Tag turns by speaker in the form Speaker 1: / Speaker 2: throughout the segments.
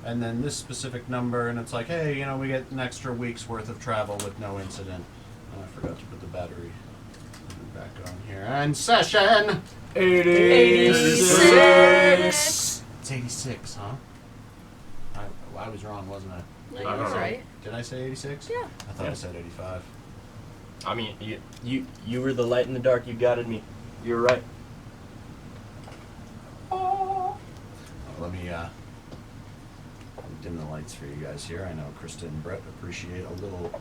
Speaker 1: and then this specific number, and it's like, hey, you know, we get an extra week's worth of travel with no incident. I forgot to put the battery back on here. And session 86. It's 86, huh? I was wrong, wasn't I?
Speaker 2: No, you was right.
Speaker 1: Did I say 86?
Speaker 2: Yeah.
Speaker 1: I thought I said 85.
Speaker 3: I mean, you were the light in the dark. You guided me. You were right.
Speaker 1: Let me dim the lights for you guys here. I know Krista and Brett appreciate a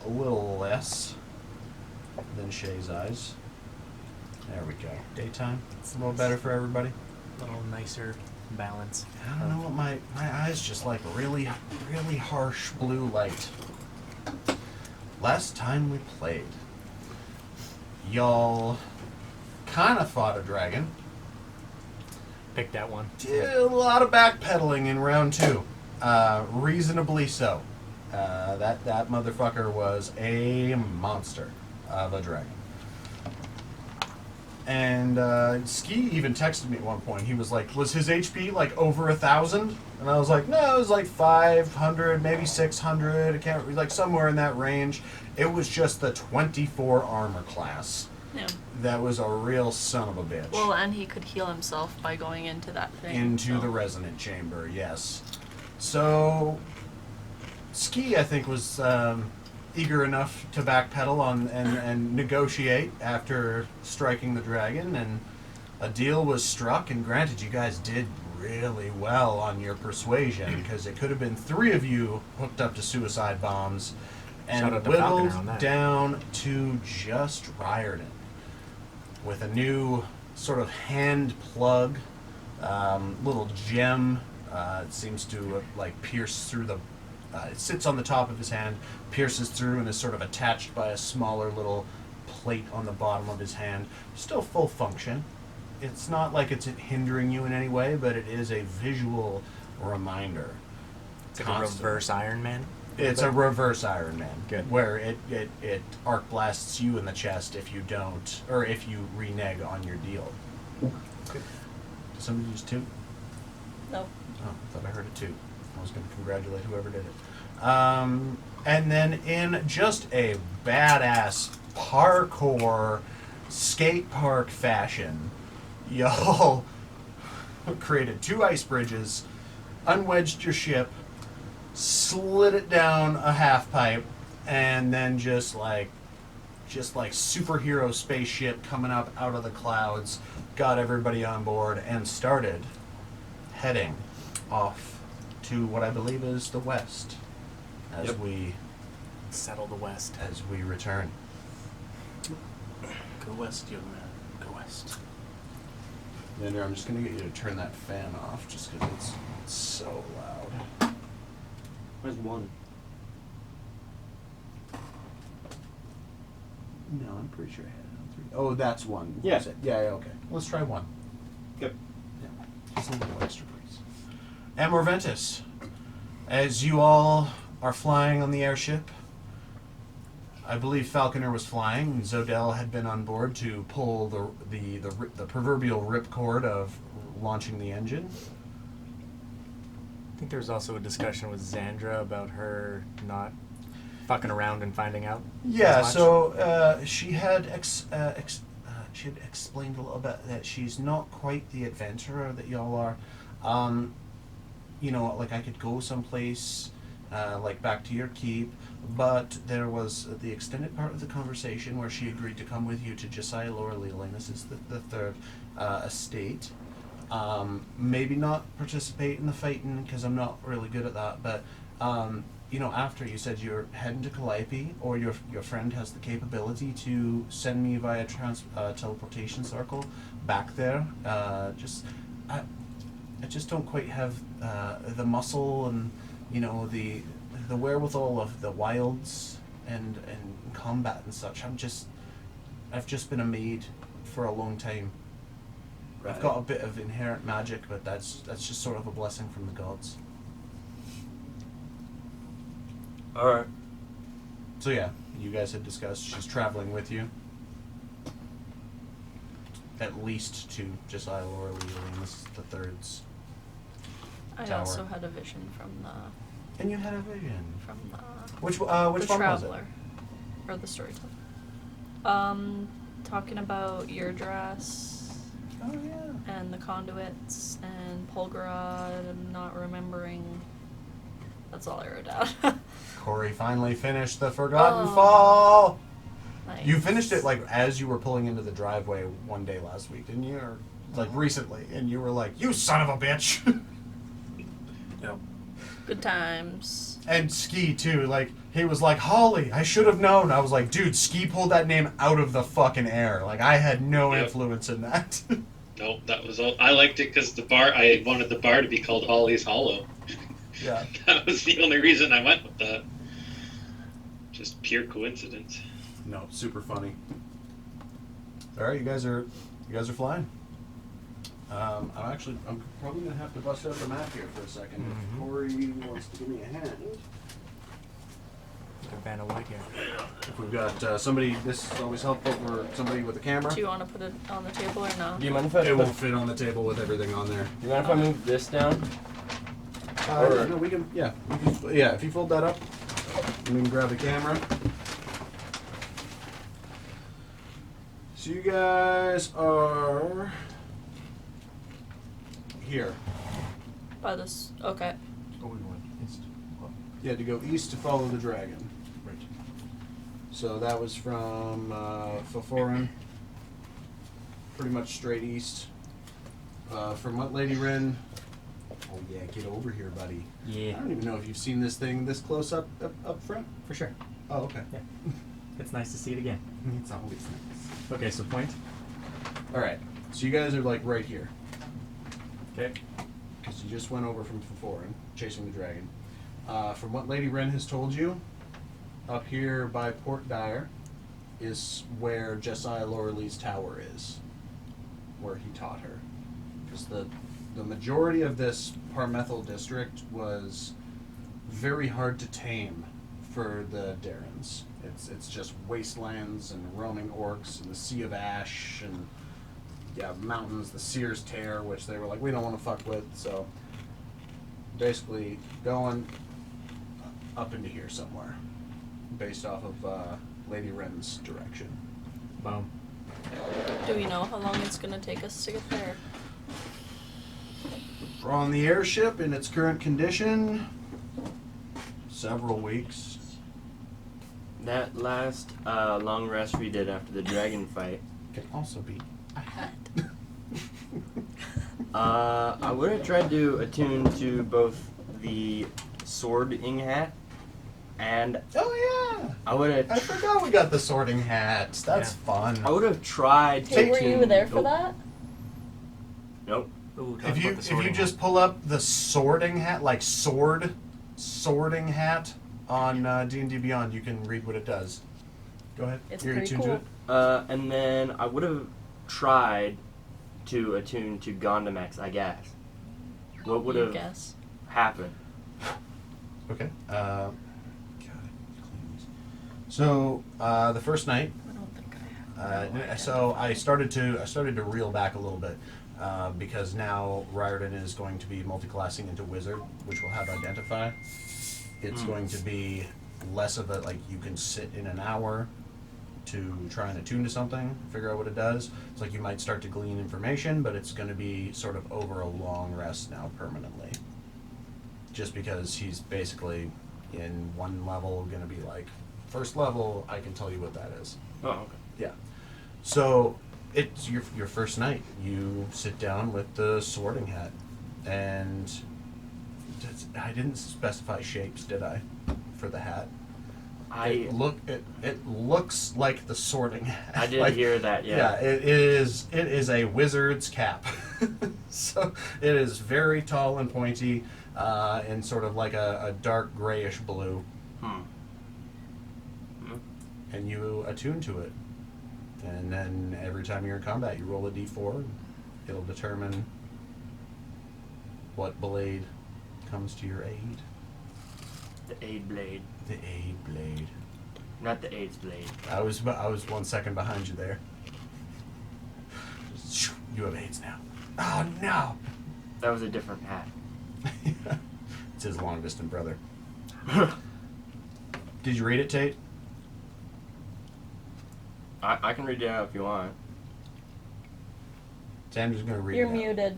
Speaker 1: little less than Shay's eyes. There we go. Daytime. It's a little better for everybody.
Speaker 4: A little nicer balance.
Speaker 1: I don't know what my eyes just like really harsh blue light. Last time we played, y'all kind of fought a dragon.
Speaker 4: Pick that one.
Speaker 1: Did a lot of backpedaling in round 2. Reasonably so. That motherfucker was a monster of a dragon. And Ski even texted me at one point. He was like, was his HP like over 1,000? And I was like, no, it was like 500, maybe 600. I can't, like somewhere in that range. It was just the 24 armor class.
Speaker 2: Yeah.
Speaker 1: That was a real son of a bitch.
Speaker 2: Well, and he could heal himself by going into that thing.
Speaker 1: Into the resonant chamber, yes. So, Ski, I think, was eager enough to backpedal on and negotiate after striking the dragon, and a deal was struck. And granted, you guys did really well on your persuasion, because it could have been 3 of you hooked up to suicide bombs and whittled down to just Riordan with a new sort of hand plug, little gem. It seems to like pierce through the. It sits on the top of his hand, pierces through, and is sort of attached by a smaller little plate on the bottom of his hand. Still full function. It's not like it's hindering you in any way, but it is a visual reminder.
Speaker 4: It's like a reverse Iron Man.
Speaker 1: It's a reverse Iron Man.
Speaker 4: Good.
Speaker 1: Where it arc blasts you in the chest if you don't, or if you renege on your deal. Good. Did somebody use 2?
Speaker 2: No.
Speaker 1: Oh, I thought I heard a 2. I was going to congratulate whoever did it. And then in just a badass parkour skate park fashion, y'all created 2 ice bridges, unwedged your ship, slid it down a half pipe, and then just like superhero spaceship coming up out of the clouds, got everybody on board and started heading off to what I believe is the west as we
Speaker 4: settle the west.
Speaker 1: As we return. Go west, young man. Go west. Then I'm just going to get you to turn that fan off just because it's so loud.
Speaker 3: Where's 1?
Speaker 1: No, I'm pretty sure I had it on 3. Oh, that's 1.
Speaker 3: Yeah.
Speaker 1: Yeah, okay. Let's try 1.
Speaker 3: Good.
Speaker 1: Yeah. Just a little extra, please. Amour Ventis, as you all are flying on the airship, I believe Falconer was flying, and Zodell had been on board to pull the proverbial ripcord of launching the engine.
Speaker 4: I think there was also a discussion with Xandra about her not fucking around and finding out.
Speaker 1: Yeah, so she had explained a little bit that she's not quite the adventurer that y'all are. You know, like I could go someplace, like back to your keep, but there was the extended part of the conversation where she agreed to come with you to Josiah Lower Leland. This is the 3rd estate. Maybe not participate in the fighting because I'm not really good at that, but you know, after you said you're heading to Calliope, or your friend has the capability to send me via teleportation circle back there. I just don't quite have the muscle and, you know, the wherewithal of the wilds and combat and such. I've just been a maid for a long time. Right. I've got a bit of inherent magic, but that's just sort of a blessing from the gods.
Speaker 3: Alright.
Speaker 1: So yeah, you guys had discussed she's traveling with you. At least to Josiah Lower Leland, this is the 3rd's
Speaker 2: I
Speaker 1: tower.
Speaker 2: also had a vision from
Speaker 1: And you had a vision. Which
Speaker 2: the
Speaker 1: one was it?
Speaker 2: traveler or the storyteller. Talking about your dress
Speaker 1: Oh yeah.
Speaker 2: and the conduits and Polgarod. I'm not remembering. That's all I wrote down.
Speaker 1: Corey finally finished the Forgotten
Speaker 2: Oh.
Speaker 1: Fall.
Speaker 2: Nice.
Speaker 1: You finished it like as you were pulling into the driveway one day last week, didn't you? Or like recently, and you were like, "You son of a bitch!"
Speaker 5: Yep.
Speaker 2: Good times.
Speaker 1: And Ski too. Like he was like, "Holly, I should have known." I was like, "Dude, Ski pulled that name out of the fucking air. Like I had no
Speaker 5: Yep.
Speaker 1: influence in that."
Speaker 5: Nope, that was all. I liked it because I wanted the bar to be called Holly's Hollow.
Speaker 1: Yeah.
Speaker 5: That was the only reason I went with that. Just pure coincidence.
Speaker 1: No, super funny. All right, you guys are flying. I'm probably gonna have to bust out the map here for a second. If Corey wants to give me a hand.
Speaker 4: Like a van of white here.
Speaker 1: If we've got somebody, this is always helpful for somebody with a camera.
Speaker 2: Do you want to put it on the table or no?
Speaker 3: Do you mind if I
Speaker 1: It won't fit on the table with everything on there.
Speaker 3: Do you mind if I move this down? Or-
Speaker 1: No, we can. Yeah, if you fold that up, we can grab the camera. So you guys are here.
Speaker 2: By this. Okay.
Speaker 1: Oh, we went east. You had to go east to follow the dragon.
Speaker 5: Right.
Speaker 1: So that was from Foforan, pretty much straight east. From what Lady Rin? Oh yeah, get over here, buddy. I
Speaker 4: Yeah,
Speaker 1: don't even know if you've seen this thing this close up front.
Speaker 4: for sure.
Speaker 1: Oh, okay.
Speaker 4: Yeah. It's nice to see it again.
Speaker 1: It's always nice.
Speaker 4: Okay, so point.
Speaker 1: All right, so you guys are like right here,
Speaker 4: Okay.
Speaker 1: because you just went over from Foforan, chasing the dragon. From what Lady Ren has told you, up here by Port Dyer is where Jesiah Laurelie's tower is, where he taught her. Because the majority of this Parmethil district was very hard to tame for the Darrens. It's just wastelands and roaming orcs and the Sea of Ash and mountains, the Sears Tear, which they were like, we don't want to fuck with. So basically going up into here somewhere, based off of Lady Ren's direction.
Speaker 4: Boom.
Speaker 2: Do we know how long it's gonna take us to get there?
Speaker 1: On the airship in its current condition, several weeks.
Speaker 3: That last long rest we did after the dragon fight,
Speaker 1: Can also be a hat.
Speaker 3: I would have tried to attune to both the swording hat and
Speaker 1: Oh yeah!
Speaker 3: I would
Speaker 1: I
Speaker 3: have
Speaker 1: forgot we got the sorting hats. That's fun.
Speaker 3: I would have tried to
Speaker 2: Hey, were you
Speaker 3: attune-
Speaker 2: there for
Speaker 3: nope.
Speaker 2: that?
Speaker 3: Nope.
Speaker 4: Ooh, talk
Speaker 1: If you
Speaker 4: about the
Speaker 1: if you
Speaker 4: sorting
Speaker 1: just pull up the sorting hat, like sorting hat on D&D Beyond, you can read what it does. Go ahead.
Speaker 2: It's
Speaker 1: You're
Speaker 2: pretty
Speaker 1: attuned to
Speaker 2: cool.
Speaker 1: it?
Speaker 3: And then I would have tried to attune to Gondamax, I guess. What would
Speaker 2: You
Speaker 3: have
Speaker 2: guess.
Speaker 3: happened?
Speaker 1: Okay. So the first night,
Speaker 2: I don't think I have. no idea.
Speaker 1: so I started to reel back a little bit because now Riordan is going to be multiclassing into wizard, which will have identify. It's going to be less of a like you can sit in an hour to try and attune to something, figure out what it does. It's like you might start to glean information, but it's going to be sort of over a long rest now permanently. Just because he's basically in one level going to be like, first level, I can tell you what that is.
Speaker 3: Oh, okay.
Speaker 1: Yeah. So it's your first night. You sit down with the sorting hat, and I didn't specify shapes, did I, for the hat? It looks like the sorting hat.
Speaker 3: I did
Speaker 1: Like,
Speaker 3: hear that, yeah.
Speaker 1: it is a wizard's cap. So it is very tall and pointy, and sort of like a dark grayish blue. And you attune to it. And then every time you're in combat, you roll a d4. And it'll determine what blade comes to your aid.
Speaker 3: The aid blade.
Speaker 1: The aid blade.
Speaker 3: Not the AIDS blade.
Speaker 1: I was 1 second behind you there. You have AIDS now. Oh no!
Speaker 3: That was a different hat.
Speaker 1: It's his long distant brother. Did you read it, Tate?
Speaker 3: I can read it out if you want.
Speaker 1: Xander's going to read
Speaker 2: You're
Speaker 1: it out.
Speaker 2: muted.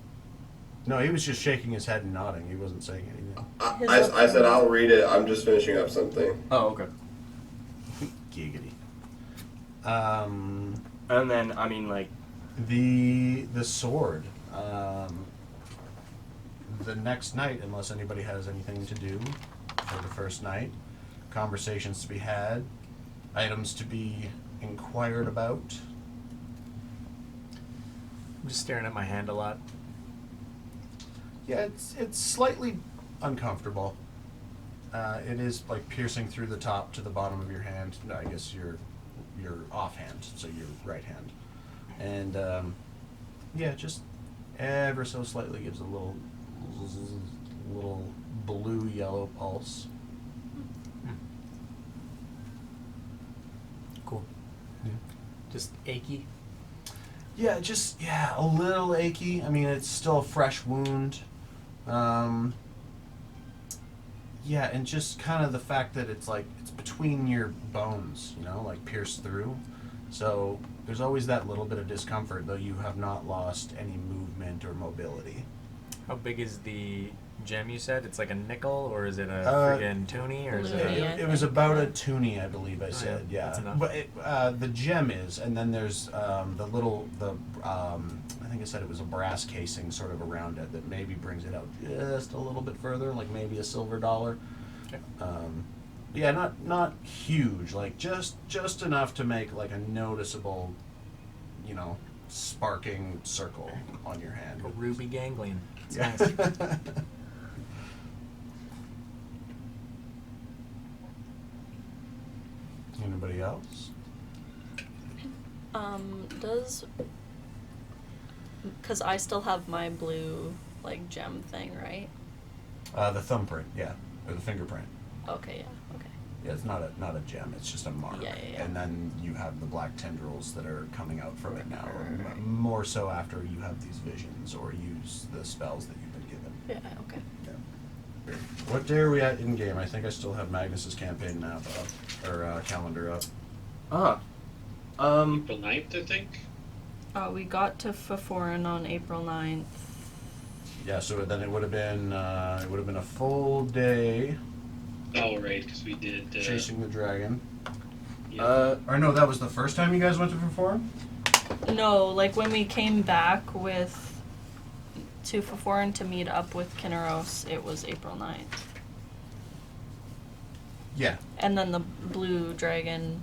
Speaker 1: No, he was just shaking his head and nodding. He wasn't saying anything.
Speaker 6: I said I'll read it. I'm just finishing up something.
Speaker 3: Oh, okay.
Speaker 1: Giggity.
Speaker 3: And then, I mean, like...
Speaker 1: The sword. The next night, unless anybody has anything to do for the first night, conversations to be had, items to be inquired about.
Speaker 4: I'm just staring at my hand a lot.
Speaker 1: Yeah, it's slightly uncomfortable. It is like piercing through the top to the bottom of your hand. No, I guess your offhand, so your right hand, and yeah, just ever so slightly gives a little blue yellow pulse.
Speaker 4: Cool.
Speaker 1: Yeah.
Speaker 4: Just achy.
Speaker 1: Yeah, just a little achy. I mean, it's still a fresh wound. Yeah, and just kind of the fact that it's like it's between your bones, you know, like pierced through. So there's always that little bit of discomfort, though you have not lost any movement or mobility.
Speaker 4: How big is the gem you said? It's like a nickel, or is it a friggin' toonie, or is
Speaker 2: Louis.
Speaker 4: it?
Speaker 1: It was about a toonie, I believe I said.
Speaker 4: yeah,
Speaker 1: Yeah,
Speaker 4: that's enough.
Speaker 1: but the gem is, and then there's I think I said it was a brass casing sort of around it that maybe brings it out just a little bit further, like maybe a silver dollar.
Speaker 4: Okay.
Speaker 1: Yeah, not huge, like just enough to make like a noticeable, you know, sparking circle on your hand.
Speaker 4: A ruby ganglion. It's
Speaker 1: Yeah.
Speaker 4: nice.
Speaker 1: Anybody else?
Speaker 2: Because I still have my blue, like, gem thing, right?
Speaker 1: The thumbprint, yeah, or the fingerprint.
Speaker 2: Okay, yeah, okay.
Speaker 1: Yeah, it's not a gem. It's just a mark.
Speaker 2: Yeah.
Speaker 1: And then you have the black tendrils that are coming out from it now.
Speaker 2: Right.
Speaker 1: More so after you have these visions or use the spells that you've been given.
Speaker 2: Yeah, okay.
Speaker 1: Yeah. What day are we at in game? I think I still have Magnus's campaign map up or calendar up.
Speaker 5: April 9th, I think.
Speaker 2: We got to Faforan on April 9th.
Speaker 1: Yeah, so then it would have been a full day
Speaker 5: Oh, right, because we did.
Speaker 1: chasing the dragon.
Speaker 5: Yeah.
Speaker 1: Or no, that was the first time you guys went to perform.
Speaker 2: No, like when we came back to Faforan to meet up with Kinneros, it was April 9th.
Speaker 1: Yeah.
Speaker 2: And then the blue dragon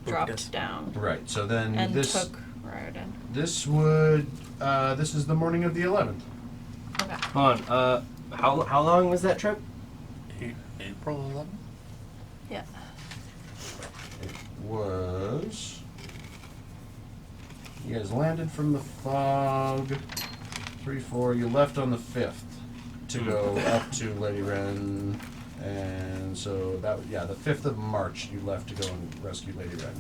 Speaker 2: dropped
Speaker 4: us.
Speaker 2: down
Speaker 1: Right. So then
Speaker 2: and
Speaker 1: this
Speaker 2: took Riordan.
Speaker 1: this is the morning of the 11th.
Speaker 2: Okay.
Speaker 3: Hold on, how long was that trip?
Speaker 4: April 11th?
Speaker 2: Yeah.
Speaker 1: It was. You guys landed from the fog. 3-4. You left on the 5th to go up to Lady Wren, and so the 5th of March you left to go and rescue Lady Wren.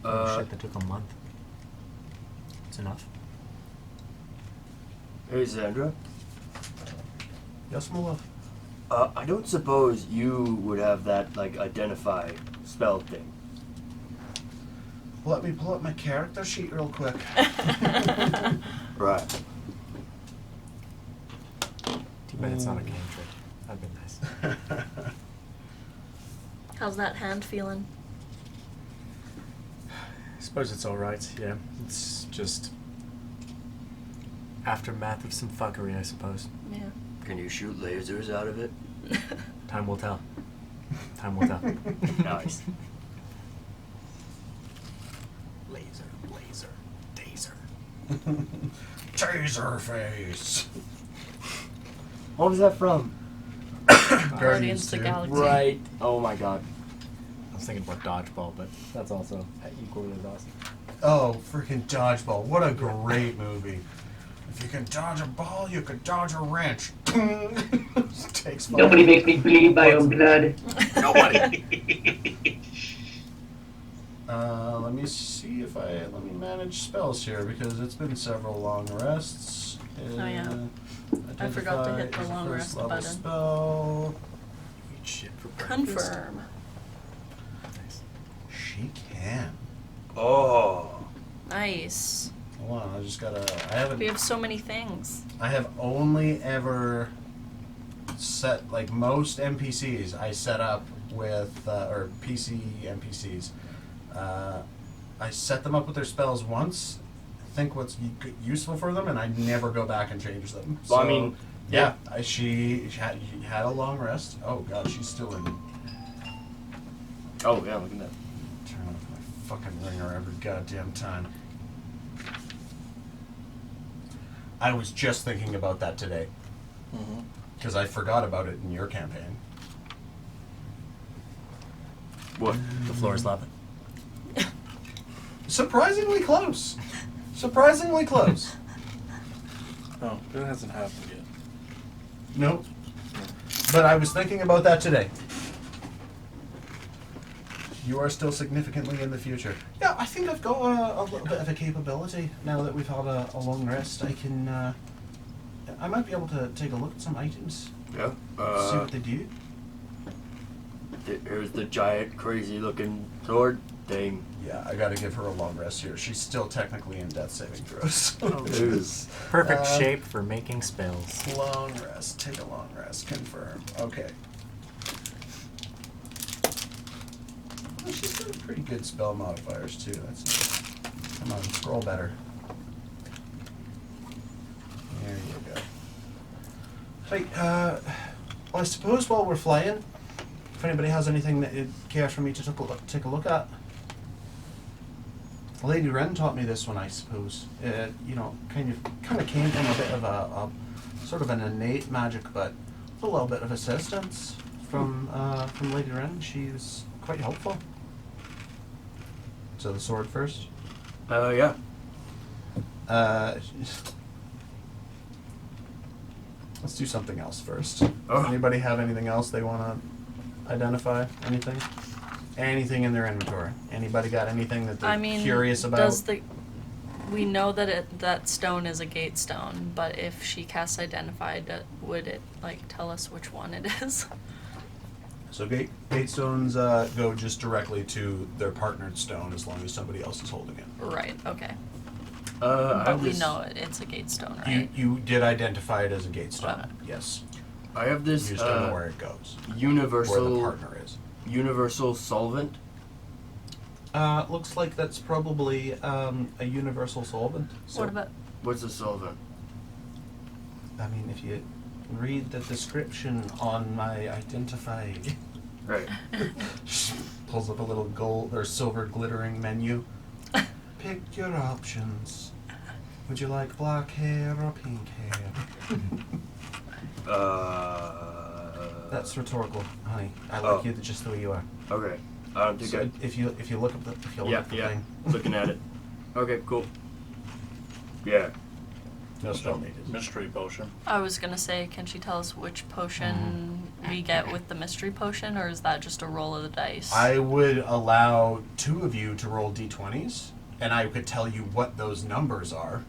Speaker 4: Oh shit, that took a month. It's enough.
Speaker 3: Hey, Zandra.
Speaker 1: Yes, my love.
Speaker 3: I don't suppose you would have that, like, identify spell thing.
Speaker 1: Let me pull up my character sheet real quick.
Speaker 3: Right.
Speaker 4: Too bad it's not a cantrip. That'd be nice.
Speaker 2: How's that hand feeling?
Speaker 4: I suppose it's alright, yeah. It's just aftermath of some fuckery, I suppose.
Speaker 2: Yeah.
Speaker 3: Can you shoot lasers out of it?
Speaker 4: Time will tell. Time will tell.
Speaker 3: Nice.
Speaker 4: Laser, taser.
Speaker 1: Taser face.
Speaker 3: What was that from?
Speaker 2: Guardians of the
Speaker 1: 2.
Speaker 2: Galaxy.
Speaker 3: Right. Oh my god.
Speaker 4: I was thinking about dodgeball, but that's also equally as awesome.
Speaker 1: Oh, freaking Dodgeball. What a great movie. If you can dodge a ball, you can dodge a wrench. Takes fire.
Speaker 7: Nobody makes me bleed by own blood.
Speaker 4: Nobody.
Speaker 1: Let me see if let me manage spells here because it's been several long rests.
Speaker 2: Oh, yeah. I forgot to hit the
Speaker 1: Identify is a
Speaker 2: long
Speaker 1: first
Speaker 2: rest
Speaker 1: level
Speaker 2: button.
Speaker 1: Spell.
Speaker 4: Eat shit for breakfast.
Speaker 2: Confirm.
Speaker 4: Nice.
Speaker 1: She can.
Speaker 3: Oh.
Speaker 2: Nice.
Speaker 1: Hold on, I just gotta.
Speaker 2: We have so many things.
Speaker 1: I have only ever set, like most NPCs I set up with, or PC NPCs, I set them up with their spells once, think what's useful for them, and I never go back and change them.
Speaker 3: Well, I mean,
Speaker 1: yeah, she had a long rest. Oh god, she's still in.
Speaker 3: Oh, yeah, look at that.
Speaker 1: Turn off my fucking ringer every goddamn time. I was just thinking about that today. Because I forgot about it in your campaign.
Speaker 3: What?
Speaker 4: The floor is lava.
Speaker 1: Surprisingly close. Surprisingly close.
Speaker 8: No, it hasn't happened yet.
Speaker 1: Nope. But I was thinking about that today. You are still significantly in the future. Yeah, I think I've got a little bit of a capability now that we've had a long rest. I can, I might be able to take a look at some items.
Speaker 3: Yeah.
Speaker 1: See what they do.
Speaker 3: Here's the giant, crazy-looking sword thing.
Speaker 1: Yeah, I gotta give her a long rest here. She's still technically in death saving throws.
Speaker 4: Perfect shape for making spells.
Speaker 1: Long rest. Take a long rest. Confirm. Okay. Well, she's got pretty good spell modifiers too. That's nice. Come on, scroll better. There you go. Right. Well, I suppose while we're flying, if anybody has anything that it cares for me to take a look at. Lady Wren taught me this one, I suppose. You know, kind of came from a bit of a sort of an innate magic, but a little bit of assistance from Lady Wren. She was quite helpful. So the sword first.
Speaker 3: Yeah.
Speaker 1: Let's do something else first.
Speaker 3: Oh.
Speaker 1: Anybody have anything else they want to identify? Anything? Anything in their inventory? Anybody got anything that they're curious about?
Speaker 2: We know that that stone is a gate stone, but if she casts identify, would it like tell us which one it is?
Speaker 1: So gate stones go just directly to their partnered stone as long as somebody else is holding it.
Speaker 2: Right. Okay.
Speaker 3: But
Speaker 2: we know it's a gate stone, right?
Speaker 1: You did identify it as a gate stone. Yes.
Speaker 3: I have this
Speaker 1: You just don't know where it goes.
Speaker 3: universal
Speaker 1: Where the partner is.
Speaker 3: universal solvent.
Speaker 1: Looks like that's probably a universal solvent. So,
Speaker 2: What about?
Speaker 3: What's a solvent?
Speaker 1: I mean, if you read the description on my identify,
Speaker 3: Right.
Speaker 1: pulls up a little gold or silver glittering menu. Pick your options. Would you like black hair or pink hair? That's rhetorical, honey. I like you just the way you are.
Speaker 3: Okay. I don't think
Speaker 1: So
Speaker 3: I.
Speaker 1: if you look up the thing.
Speaker 3: Looking at it. Okay, cool. Yeah.
Speaker 1: No spell needed.
Speaker 8: Mystery potion.
Speaker 2: I was gonna say, can she tell us which potion we get with the mystery potion, or is that just a roll of the dice?
Speaker 1: I would allow two of you to roll d20s, and I could tell you what those numbers are.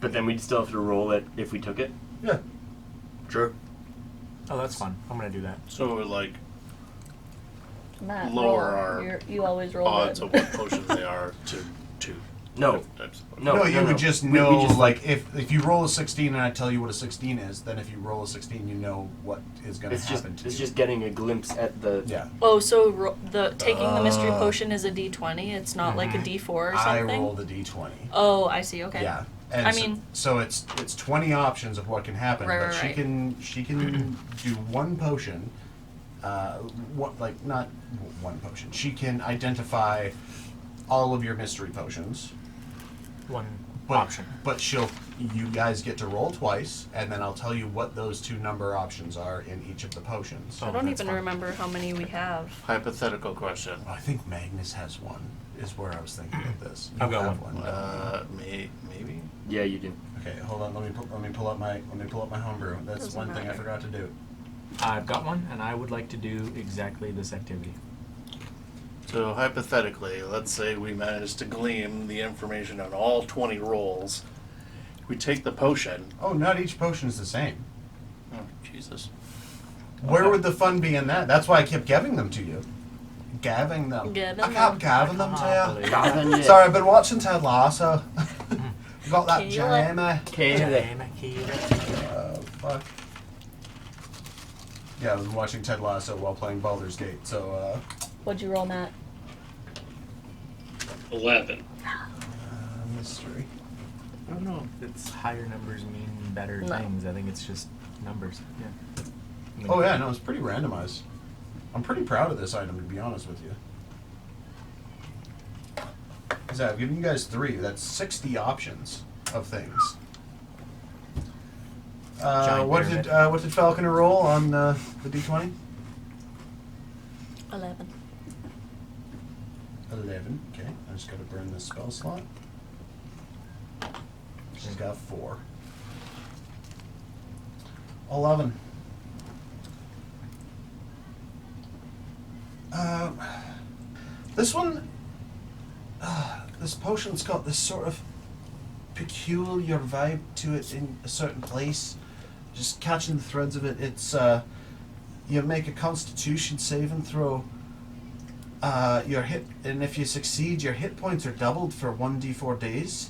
Speaker 3: But then we'd still have to roll it if we took it.
Speaker 1: Yeah.
Speaker 3: Sure.
Speaker 4: Oh, that's fun. I'm gonna do that.
Speaker 8: So like
Speaker 2: Matt,
Speaker 8: lower
Speaker 2: roll.
Speaker 8: our
Speaker 2: You always roll
Speaker 8: odds
Speaker 2: good.
Speaker 8: of what potions they are to
Speaker 3: No.
Speaker 8: different types of potions.
Speaker 3: No,
Speaker 1: you
Speaker 3: no,
Speaker 1: would
Speaker 3: no.
Speaker 1: just
Speaker 3: We
Speaker 1: know,
Speaker 3: just,
Speaker 1: like, if you roll a 16 and I tell you what a 16 is, then if you roll a 16, you know what is going to
Speaker 3: It's just
Speaker 1: happen to
Speaker 3: it's
Speaker 1: you.
Speaker 3: just getting a glimpse at the.
Speaker 1: Yeah.
Speaker 2: Oh, so taking the mystery potion is a D20. It's not like a D4 or
Speaker 1: I
Speaker 2: something.
Speaker 1: rolled a d20.
Speaker 2: Oh, I see. Okay.
Speaker 1: Yeah. And
Speaker 2: I
Speaker 1: so,
Speaker 2: mean-
Speaker 1: so it's 20 options of what can happen,
Speaker 2: Right,
Speaker 1: but
Speaker 2: right, right.
Speaker 1: she can do one potion. Not one potion. She can identify all of your mystery potions.
Speaker 4: One
Speaker 1: But,
Speaker 4: option.
Speaker 1: But you guys get to roll twice, and then I'll tell you what those two number options are in each of the potions.
Speaker 2: I don't
Speaker 4: that's
Speaker 2: even
Speaker 4: fun.
Speaker 2: remember how many we have.
Speaker 8: Hypothetical question.
Speaker 1: I think Magnus has one, is where I was thinking of this.
Speaker 4: I've got
Speaker 1: have
Speaker 4: one.
Speaker 8: Maybe.
Speaker 3: Yeah, you do.
Speaker 1: Okay, hold on. Let me pull up my homebrew. That's
Speaker 2: Doesn't
Speaker 1: one thing I
Speaker 2: matter.
Speaker 1: forgot to do.
Speaker 4: I've got one, and I would like to do exactly this activity.
Speaker 8: So hypothetically, let's say we managed to glean the information on all 20 rolls. we take the potion.
Speaker 1: Oh, not each potion is the same.
Speaker 8: Oh, Jesus.
Speaker 1: Where would the fun be in that? That's why I kept giving them to you. Gaving them.
Speaker 2: Giving
Speaker 1: I kept giving them to you.
Speaker 3: Gavin, yeah.
Speaker 1: Sorry, I've been watching Ted Lasso. Got that
Speaker 2: Kayla.
Speaker 1: Jamie. Fuck. Yeah, I've been watching Ted Lasso while playing Baldur's Gate, so,
Speaker 2: What'd you roll, Matt?
Speaker 5: 11.
Speaker 1: mystery.
Speaker 4: I don't know if it's higher numbers mean better
Speaker 2: No.
Speaker 4: things. I think it's just numbers. Yeah. I mean,
Speaker 1: Oh yeah, no, it's pretty randomized. I'm pretty proud of this item, to be honest with you. Because I've given you guys 3. That's 60 options of things.
Speaker 4: Giant
Speaker 1: What did Falconer roll on the D20?
Speaker 2: 11.
Speaker 1: 11. Okay, I just got to burn this spell slot. She's got 4. 11. This one, this potion's got this sort of peculiar vibe to it in a certain place. Just catching the threads of it. It's you make a Constitution saving throw. Your hit, and if you succeed, your hit points are doubled for 1d4 days.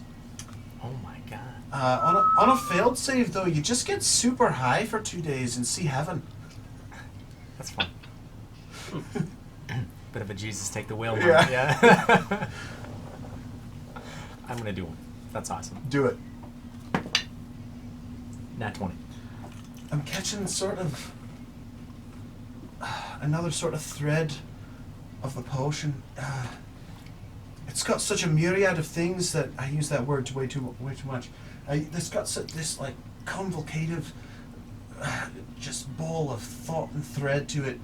Speaker 4: Oh my god.
Speaker 1: On a failed save, though, you just get super high for 2 days and see heaven.
Speaker 4: That's fun. Bit of a Jesus take the wheel.
Speaker 1: Yeah.
Speaker 4: Yeah. I'm gonna do one. That's awesome.
Speaker 1: Do it.
Speaker 4: Nat 20.
Speaker 1: I'm catching sort of another sort of thread of the potion. It's got such a myriad of things that I use that word way too much. It's got this like convoluted, just ball of thought and thread to it.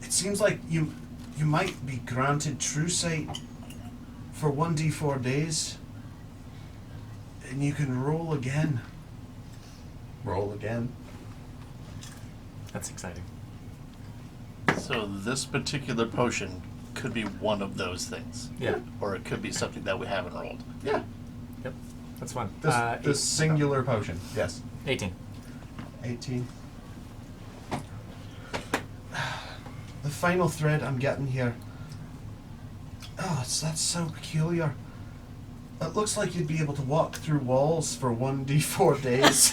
Speaker 1: It seems like you might be granted true sight for 1d4 days, and you can roll again. Roll again.
Speaker 4: That's exciting.
Speaker 8: So this particular potion could be one of those things.
Speaker 4: Yeah.
Speaker 8: Or it could be something that we haven't rolled.
Speaker 1: Yeah.
Speaker 4: Yep. That's fun.
Speaker 1: This singular potion. Yes.
Speaker 4: 18.
Speaker 1: 18. The final thread I'm getting here. Oh, that's so peculiar. It looks like you'd be able to walk through walls for 1d4 days.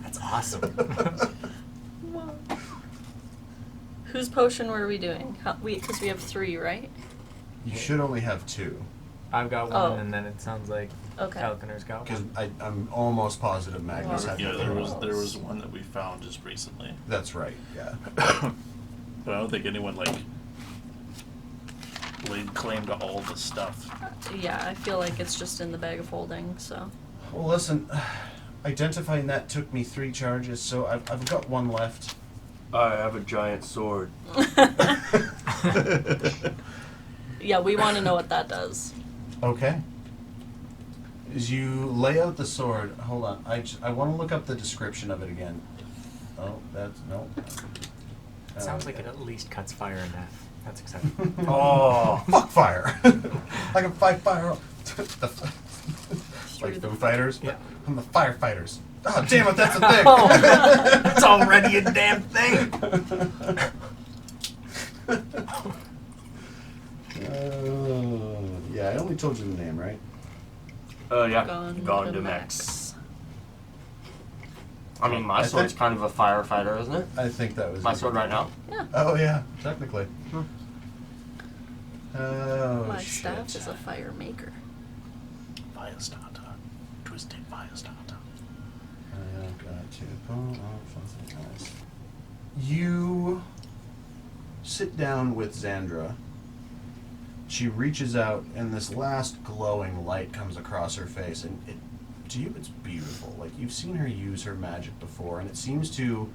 Speaker 4: That's awesome.
Speaker 2: Whose potion were we doing? Because we have 3, right?
Speaker 1: You should only have 2.
Speaker 4: I've got one,
Speaker 2: Oh.
Speaker 4: and then it sounds like
Speaker 2: Okay.
Speaker 4: Falconer's got
Speaker 1: Because
Speaker 4: one.
Speaker 1: I'm almost positive Magnus had
Speaker 8: Yeah,
Speaker 1: one.
Speaker 8: there was one that we found just recently.
Speaker 1: That's right, yeah.
Speaker 8: But I don't think anyone laid claim to all the stuff.
Speaker 2: Yeah, I feel like it's just in the bag of holding, so.
Speaker 1: Well, listen, identifying that took me 3 charges, so I've got 1 left.
Speaker 3: I have a giant sword.
Speaker 2: Yeah, we want to know what that does.
Speaker 1: Okay. As you lay out the sword, hold on, I want to look up the description of it again. Oh, that's, no.
Speaker 4: Sounds like it at least cuts fire in half. That's exciting.
Speaker 3: Oh.
Speaker 1: Fuck fire! I can fight fire. Like
Speaker 2: the-
Speaker 1: Foo Fighters?
Speaker 4: Yeah.
Speaker 1: I'm the firefighters. Oh, damn it, that's a thing!
Speaker 4: It's already a damn thing.
Speaker 1: Yeah, I only told you the name, right?
Speaker 3: Yeah.
Speaker 2: Gondamax.
Speaker 3: Max. I mean, my
Speaker 1: I
Speaker 3: sword's
Speaker 1: think-
Speaker 3: kind of a firefighter, isn't it?
Speaker 1: I think that was
Speaker 3: My
Speaker 1: it.
Speaker 3: sword right now?
Speaker 2: Yeah.
Speaker 1: Oh, yeah, technically. Oh,
Speaker 2: My
Speaker 1: shit.
Speaker 2: staff is a fire maker.
Speaker 8: Firestarter. Twisted Firestarter.
Speaker 1: I've got to pull off something else. You sit down with Xandra. She reaches out, and this last glowing light comes across her face, and to you, it's beautiful. Like, you've seen her use her magic before, and it seems to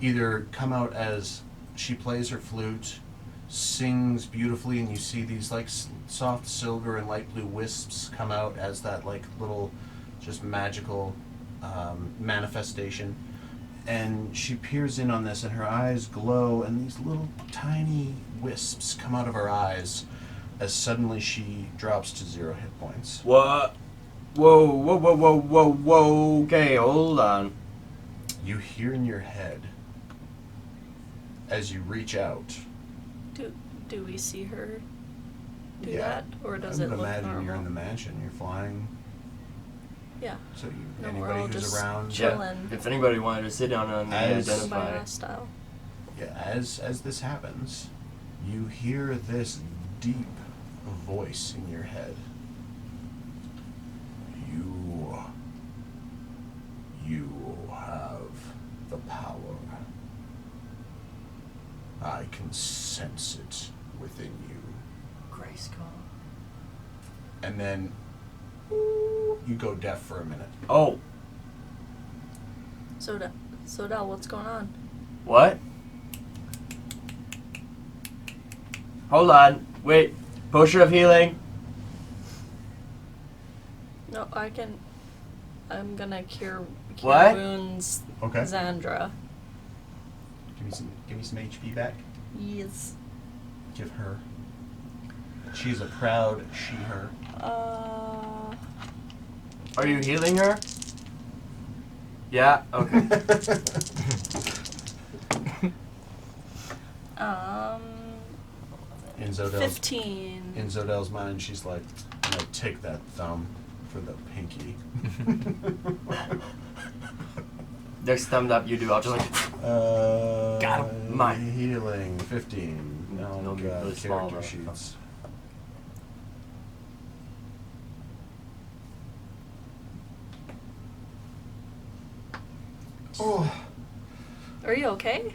Speaker 1: either come out as she plays her flute, sings beautifully, and you see these, like, soft silver and light blue wisps come out as that, like, little, just magical manifestation. And she peers in on this, and her eyes glow, and these little tiny wisps come out of her eyes as suddenly she drops to 0 hit points.
Speaker 3: What? Whoa. Okay, hold on.
Speaker 1: You hear in your head as you reach out.
Speaker 2: Do we see her do
Speaker 1: Yeah.
Speaker 2: that, or does
Speaker 1: I
Speaker 2: it
Speaker 1: would
Speaker 2: look
Speaker 1: imagine
Speaker 2: normal?
Speaker 1: you're in the mansion. You're flying.
Speaker 2: Yeah.
Speaker 1: So
Speaker 2: No, we're all
Speaker 1: anybody who's
Speaker 2: just
Speaker 1: around.
Speaker 2: chilling.
Speaker 3: If anybody wanted to sit down on the
Speaker 1: As-
Speaker 2: By
Speaker 3: identify.
Speaker 2: style.
Speaker 1: Yeah, as this happens, you hear this deep voice in your head. You have the power. I can sense it within you.
Speaker 3: Grayskull.
Speaker 1: And then you go deaf for a minute.
Speaker 3: Oh,
Speaker 2: Sodell, what's going on?
Speaker 3: what? Hold on. Wait. Potion of healing.
Speaker 2: No, I'm gonna cure
Speaker 3: What?
Speaker 2: wounds.
Speaker 1: Okay.
Speaker 2: Xandra.
Speaker 1: Give me some HP back.
Speaker 2: Yes.
Speaker 1: Give her. She's a proud she/her.
Speaker 3: Are you healing her? Yeah. Okay.
Speaker 1: In Zodell's
Speaker 2: 15.
Speaker 1: In Zodell's mind, she's like, I'm gonna take that thumb for the pinky.
Speaker 3: Next thumb up you do, I'll just like. Got him. Mine.
Speaker 1: Healing 15.
Speaker 3: No,
Speaker 1: No,
Speaker 3: really
Speaker 1: God,
Speaker 3: small,
Speaker 1: character
Speaker 3: though.
Speaker 1: sheets. Oh,
Speaker 2: Are you okay?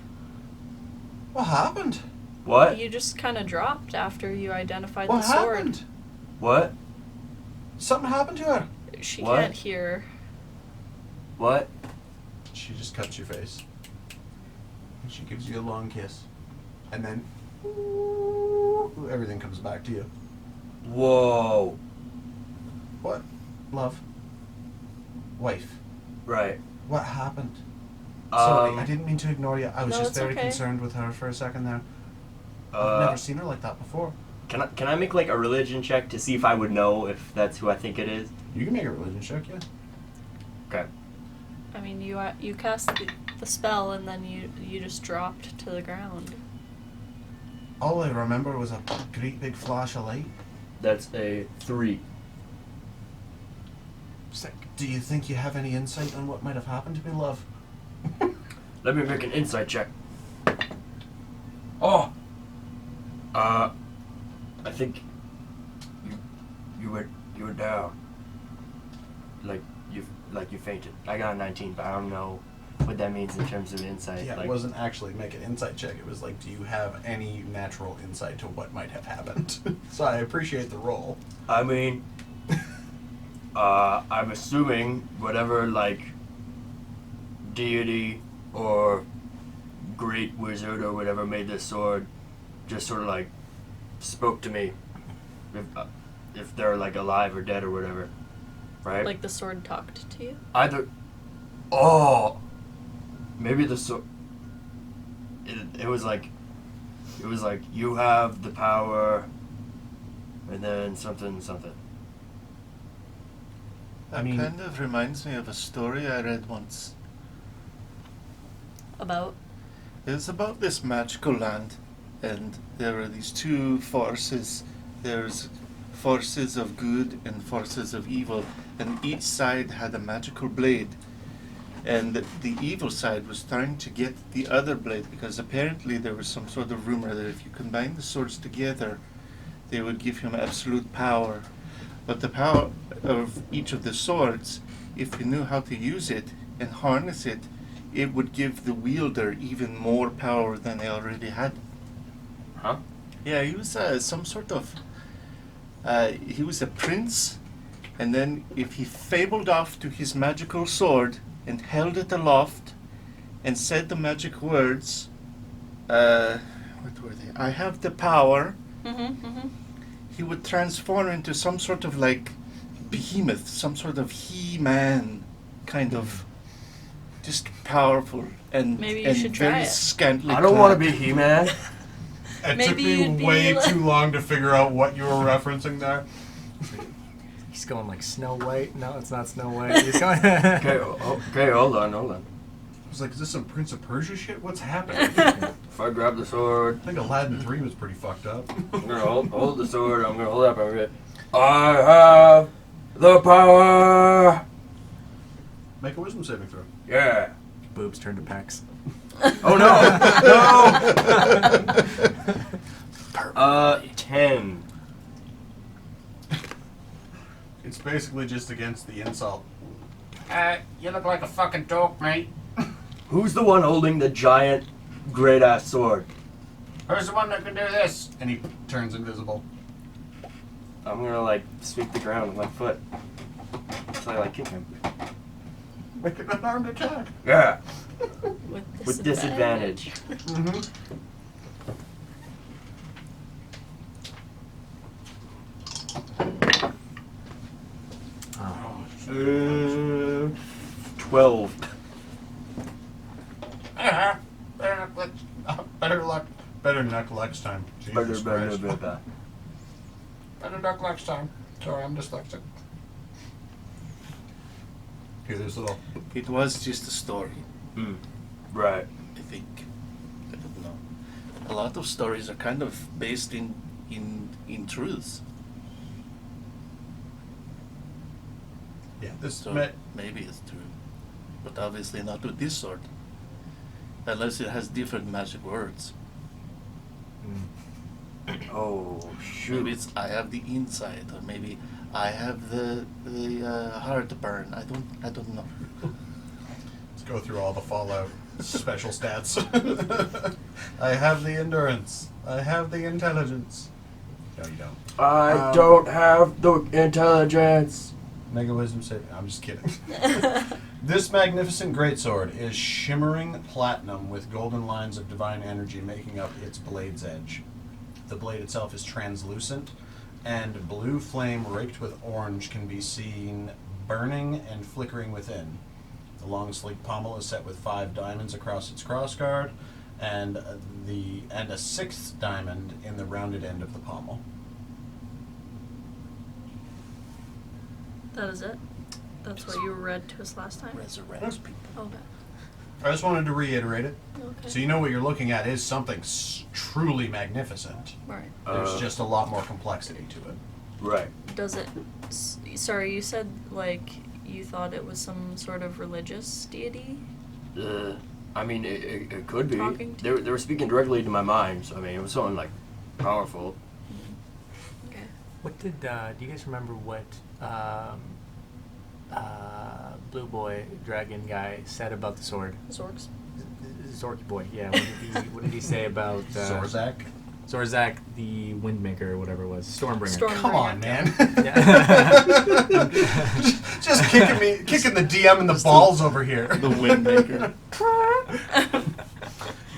Speaker 1: what happened?
Speaker 3: What?
Speaker 2: You just kind of dropped after you identified
Speaker 1: What
Speaker 2: the sword.
Speaker 1: happened?
Speaker 3: What?
Speaker 1: Something happened to her.
Speaker 2: She
Speaker 3: What?
Speaker 2: can't hear.
Speaker 3: What?
Speaker 1: She just cuts your face. And she gives you a long kiss. And then everything comes back to you.
Speaker 3: Whoa.
Speaker 1: What? Love. Wife.
Speaker 3: Right.
Speaker 1: What happened? Sorry, I
Speaker 3: Um.
Speaker 1: didn't mean to ignore you. I was
Speaker 2: No,
Speaker 1: just
Speaker 2: it's
Speaker 1: very
Speaker 2: okay.
Speaker 1: concerned with her for a second there. I've never
Speaker 3: Uh.
Speaker 1: seen her like that before.
Speaker 3: Can I make like a religion check to see if I would know if that's who I think it is?
Speaker 1: You can make a religion check, yeah.
Speaker 3: Okay.
Speaker 2: I mean, you cast the spell and then you just dropped to the ground.
Speaker 1: All I remember was a great big flash of light.
Speaker 3: That's a 3.
Speaker 1: Do you think you have any insight on what might have happened to me, love?
Speaker 3: Let me make an insight check. Oh. I think you were down. Like you fainted. I got a 19, but I don't know what that means in terms of insight.
Speaker 1: Yeah,
Speaker 3: like,
Speaker 1: it wasn't actually make an insight check. It was like, do you have any natural insight to what might have happened? So I appreciate the roll.
Speaker 3: I mean, I'm assuming whatever like deity or great wizard or whatever made this sword just sort of like spoke to me. If they're like alive or dead or whatever, right?
Speaker 2: Like the sword talked to you?
Speaker 3: Either. Oh. Maybe the sword. It was like you have the power, and then something.
Speaker 8: That
Speaker 1: mean-
Speaker 8: kind of reminds me of a story I read once.
Speaker 2: About?
Speaker 8: It was about this magical land, and there were these two forces. There's forces of good and forces of evil, and each side had a magical blade. And the evil side was trying to get the other blade because apparently there was some sort of rumor that if you combine the swords together, they would give him absolute power. But the power of each of the swords, if you knew how to use it and harness it, it would give the wielder even more power than they already had.
Speaker 3: Huh?
Speaker 8: Yeah, he was some sort of. He was a prince, and then if he fabled off to his magical sword and held it aloft and said the magic words, what were they? I have the power. He would transform into some sort of like behemoth, some sort of He-Man kind of. Just powerful and,
Speaker 2: Maybe you
Speaker 8: and
Speaker 2: should try
Speaker 8: very
Speaker 2: it.
Speaker 8: scantily
Speaker 3: I don't want to
Speaker 8: clad.
Speaker 3: be He-Man.
Speaker 1: It
Speaker 2: Maybe
Speaker 1: took me
Speaker 2: you'd be
Speaker 1: way
Speaker 2: like-
Speaker 1: too long to figure out what you were referencing there.
Speaker 4: He's going like Snow White. No, it's not Snow White. He's going.
Speaker 3: Okay, hold on.
Speaker 1: I was like, is this some Prince of Persia shit? What's happening?
Speaker 3: If I grab the sword,
Speaker 1: I think Aladdin 3 was pretty fucked up.
Speaker 3: I'm gonna hold the sword. I'm gonna hold it up. I'm gonna. I have the power.
Speaker 1: Make a wisdom saving throw.
Speaker 3: Yeah.
Speaker 4: Boobs turn to pecs.
Speaker 3: Oh no! 10.
Speaker 1: It's basically just against the insult.
Speaker 9: You look like a fucking dope, mate.
Speaker 3: Who's the one holding the giant, great ass sword?
Speaker 9: Who's the one that can do this?
Speaker 1: And he turns invisible.
Speaker 3: I'm gonna like sweep the ground with my foot. So I like kick him.
Speaker 1: Make an unarmed attack.
Speaker 3: Yeah.
Speaker 2: With
Speaker 3: disadvantage.
Speaker 1: Mm-hmm.
Speaker 4: Oh.
Speaker 3: 12.
Speaker 1: Better luck. Better luck next time. Jesus Christ.
Speaker 3: Better.
Speaker 9: Better duck next time. Sorry, I'm dyslexic.
Speaker 1: Here, there's a little.
Speaker 8: It was just a story,
Speaker 3: Right.
Speaker 8: I think. I don't know. A lot of stories are kind of based in truths.
Speaker 1: Yeah, this.
Speaker 8: So maybe it's true. But obviously not with this sword. Unless it has different magic words.
Speaker 3: Oh shoot.
Speaker 8: Maybe it's I have the insight, or maybe I have the heartburn. I don't know.
Speaker 1: Let's go through all the Fallout special stats. I have the endurance. I have the intelligence. No, you don't.
Speaker 3: I don't have the intelligence.
Speaker 1: Mega wisdom save. I'm just kidding. This magnificent greatsword is shimmering platinum with golden lines of divine energy making up its blade's edge. The blade itself is translucent, and blue flame raked with orange can be seen burning and flickering within. The long, sleek pommel is set with 5 diamonds across its crossguard, and a 6th diamond in the rounded end of the pommel.
Speaker 2: That is it? That's what you read to us last time?
Speaker 8: Resurrects people.
Speaker 2: Okay.
Speaker 1: I just wanted to reiterate it,
Speaker 2: Okay.
Speaker 1: so you know what you're looking at is something truly magnificent.
Speaker 2: Right.
Speaker 1: There's just a lot more complexity to it.
Speaker 3: Right.
Speaker 2: Does it... Sorry, you said, like, you thought it was some sort of religious deity?
Speaker 3: I mean, it could be.
Speaker 2: Talking to
Speaker 3: They were speaking directly to my mind, so I mean, it was something like powerful.
Speaker 2: Okay.
Speaker 4: What did do you guys remember what Blue Boy Dragon guy said about the sword?
Speaker 2: Zorks.
Speaker 4: Zorky Boy, yeah. What did he say about
Speaker 1: Zorzak?
Speaker 4: Zorzak, the Windmaker, or whatever it was, Stormbringer.
Speaker 1: Come on, man.
Speaker 4: Yeah.
Speaker 1: just kicking the DM in the balls over here.
Speaker 8: The Windmaker.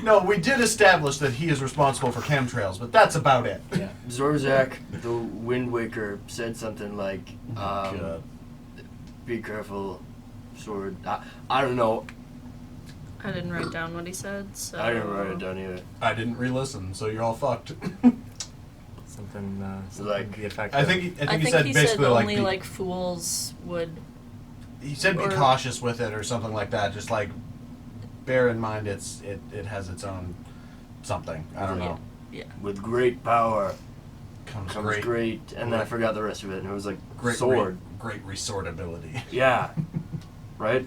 Speaker 1: No, we did establish that he is responsible for chemtrails, but that's about it.
Speaker 3: Yeah. Zorzak, the Wind Waker, said something like,
Speaker 1: God.
Speaker 3: "Be careful, sword." I don't know.
Speaker 2: I didn't write down what he said, so...
Speaker 3: I didn't write it down either.
Speaker 1: I didn't re-listen, so you're all fucked.
Speaker 4: Something
Speaker 3: Like-
Speaker 4: to the effect
Speaker 1: I
Speaker 4: of-
Speaker 1: think he
Speaker 2: I think
Speaker 1: said
Speaker 2: he
Speaker 1: basically
Speaker 2: said
Speaker 1: like
Speaker 2: only,
Speaker 1: be,
Speaker 2: like, fools would...
Speaker 1: he said be
Speaker 2: or-
Speaker 1: cautious with it or something like that. Just like bear in mind it has its own something. I don't know.
Speaker 2: Yeah.
Speaker 3: With great power
Speaker 1: Comes
Speaker 3: comes great, and then I forgot the rest of it, and it was like
Speaker 1: great
Speaker 3: sword.
Speaker 1: Great resort ability.
Speaker 3: Yeah. Right?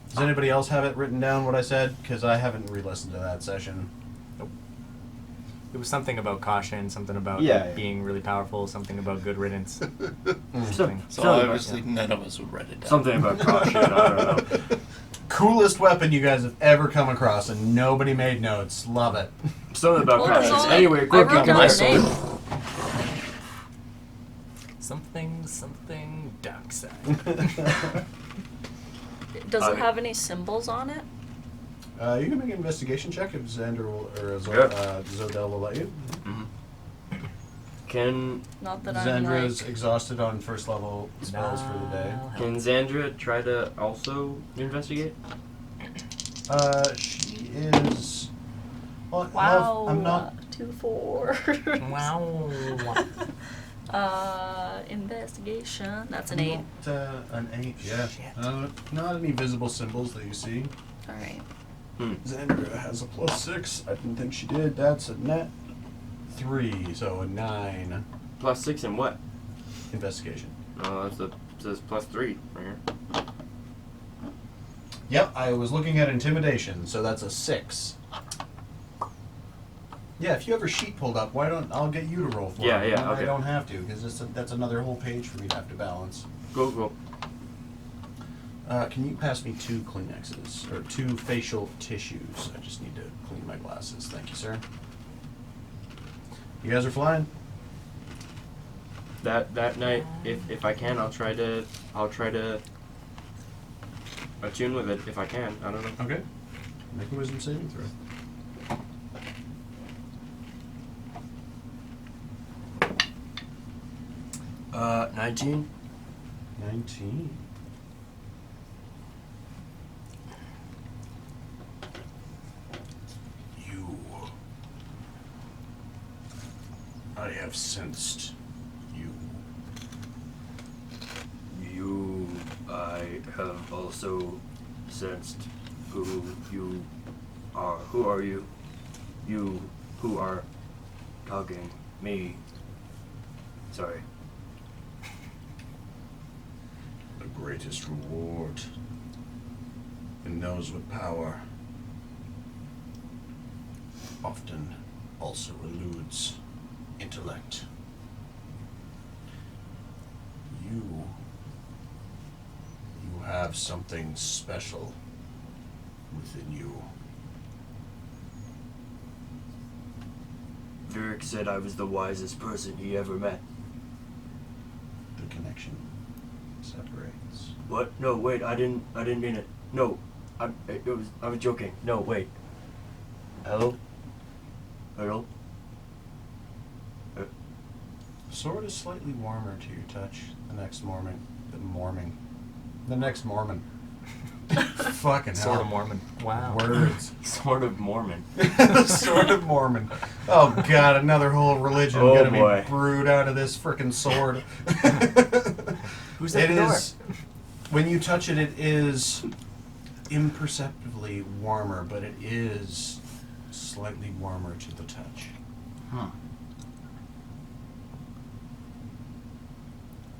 Speaker 1: Does anybody else have it written down what I said? Because I haven't re-listened to that session.
Speaker 4: It was something about caution, something about
Speaker 3: Yeah.
Speaker 4: being really powerful, something about good riddance.
Speaker 3: Something,
Speaker 8: So
Speaker 3: something
Speaker 8: obviously none of us would write it down.
Speaker 3: something about caution. I don't know.
Speaker 1: Coolest weapon you guys have ever come across, and nobody made notes. Love it.
Speaker 3: Something about
Speaker 2: Well, that's
Speaker 3: caution.
Speaker 2: all
Speaker 3: Anyway,
Speaker 2: I
Speaker 3: quick,
Speaker 2: wrote
Speaker 3: come
Speaker 2: down
Speaker 3: on.
Speaker 2: his name.
Speaker 4: Something dark side.
Speaker 2: Does it have any symbols on it?
Speaker 1: You can make an investigation check if Xander will, or Zodel will let you.
Speaker 3: Can
Speaker 2: Not that I'm
Speaker 1: Xandra's
Speaker 2: like...
Speaker 1: exhausted on first level spells for the day.
Speaker 3: Can Xandra try to also investigate?
Speaker 1: She is. Well,
Speaker 2: Wow.
Speaker 1: I'm not.
Speaker 2: 2-4.
Speaker 4: Wow.
Speaker 2: Investigation. That's an 8.
Speaker 1: An 8, yeah. Not any visible symbols that you see.
Speaker 2: Alright.
Speaker 1: Xandra has a +6. I didn't think she did. That's a net 3, so a 9.
Speaker 3: +6 in what?
Speaker 1: Investigation.
Speaker 3: Oh, says +3 right here.
Speaker 1: Yep, I was looking at intimidation, so that's a 6. Yeah, if you have your sheet pulled up, why don't I'll get you to roll for
Speaker 3: Yeah,
Speaker 1: it.
Speaker 3: yeah,
Speaker 1: I
Speaker 3: okay.
Speaker 1: don't have to, because that's another whole page for me to have to balance.
Speaker 3: Go.
Speaker 1: Can you pass me 2 Kleenexes, or 2 facial tissues? I just need to clean my glasses. Thank you, sir. You guys are flying?
Speaker 3: That night, if I can, I'll try to attune with it if I can. I don't know.
Speaker 1: Okay. Make a wisdom saving throw.
Speaker 3: 19.
Speaker 1: 19. I have sensed you.
Speaker 3: I have also sensed who you are. Who are you? You who are talking. Me. Sorry.
Speaker 1: The greatest reward. And knows what power often also eludes intellect. You have something special within you.
Speaker 3: Virik said I was the wisest person he ever met.
Speaker 1: The connection separates.
Speaker 3: What? No, wait. I didn't mean it. No, I was joking. No, wait. Hello.
Speaker 1: Sword is slightly warmer to your touch the next morning. The next Mormon. Fucking hell.
Speaker 4: Sort of Mormon. Wow.
Speaker 1: Words.
Speaker 3: Sort of Mormon.
Speaker 1: Sort of Mormon. Oh god, another whole religion
Speaker 3: Oh,
Speaker 1: gonna
Speaker 3: boy.
Speaker 1: be brewed out of this frickin' sword.
Speaker 4: Who's at
Speaker 1: It
Speaker 4: the door?
Speaker 1: is. When you touch it, it is imperceptibly warmer, but it is slightly warmer to the touch.
Speaker 3: Huh.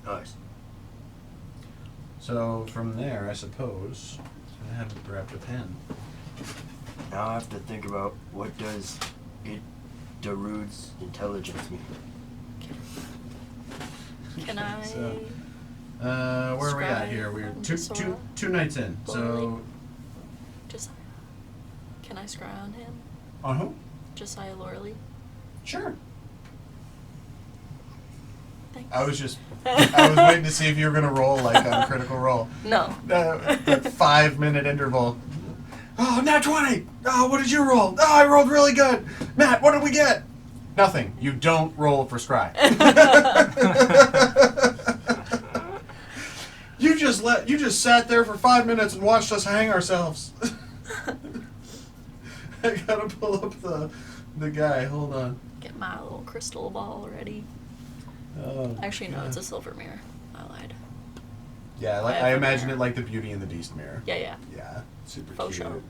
Speaker 3: Nice.
Speaker 1: So from there, I suppose I haven't grabbed a pen.
Speaker 3: Now I have to think about what does Darude's intelligence mean.
Speaker 2: Can I?
Speaker 1: So, where are we at
Speaker 2: Scry
Speaker 1: here? We're
Speaker 2: on
Speaker 1: two
Speaker 2: Sora?
Speaker 1: nights in. So
Speaker 2: Josiah. Can I scry on him?
Speaker 1: on who?
Speaker 2: Josiah Lorley.
Speaker 1: Sure.
Speaker 2: Thanks.
Speaker 1: I was waiting to see if you were gonna roll like on Critical Role.
Speaker 2: No.
Speaker 1: That 5-minute interval. Oh, nat 20! Oh, what did you roll? Oh, I rolled really good! Matt, what did we get? Nothing. You don't roll for scry. You just sat there for 5 minutes and watched us hang ourselves. I gotta pull up the guy. Hold on.
Speaker 2: Get my little crystal ball ready.
Speaker 1: Oh,
Speaker 2: Actually, no,
Speaker 1: God.
Speaker 2: it's a silver mirror. I lied.
Speaker 1: Yeah, like I imagine it like the Beauty and the Beast mirror.
Speaker 2: Yeah.
Speaker 1: Yeah, super
Speaker 2: Faux
Speaker 1: cute.
Speaker 2: show.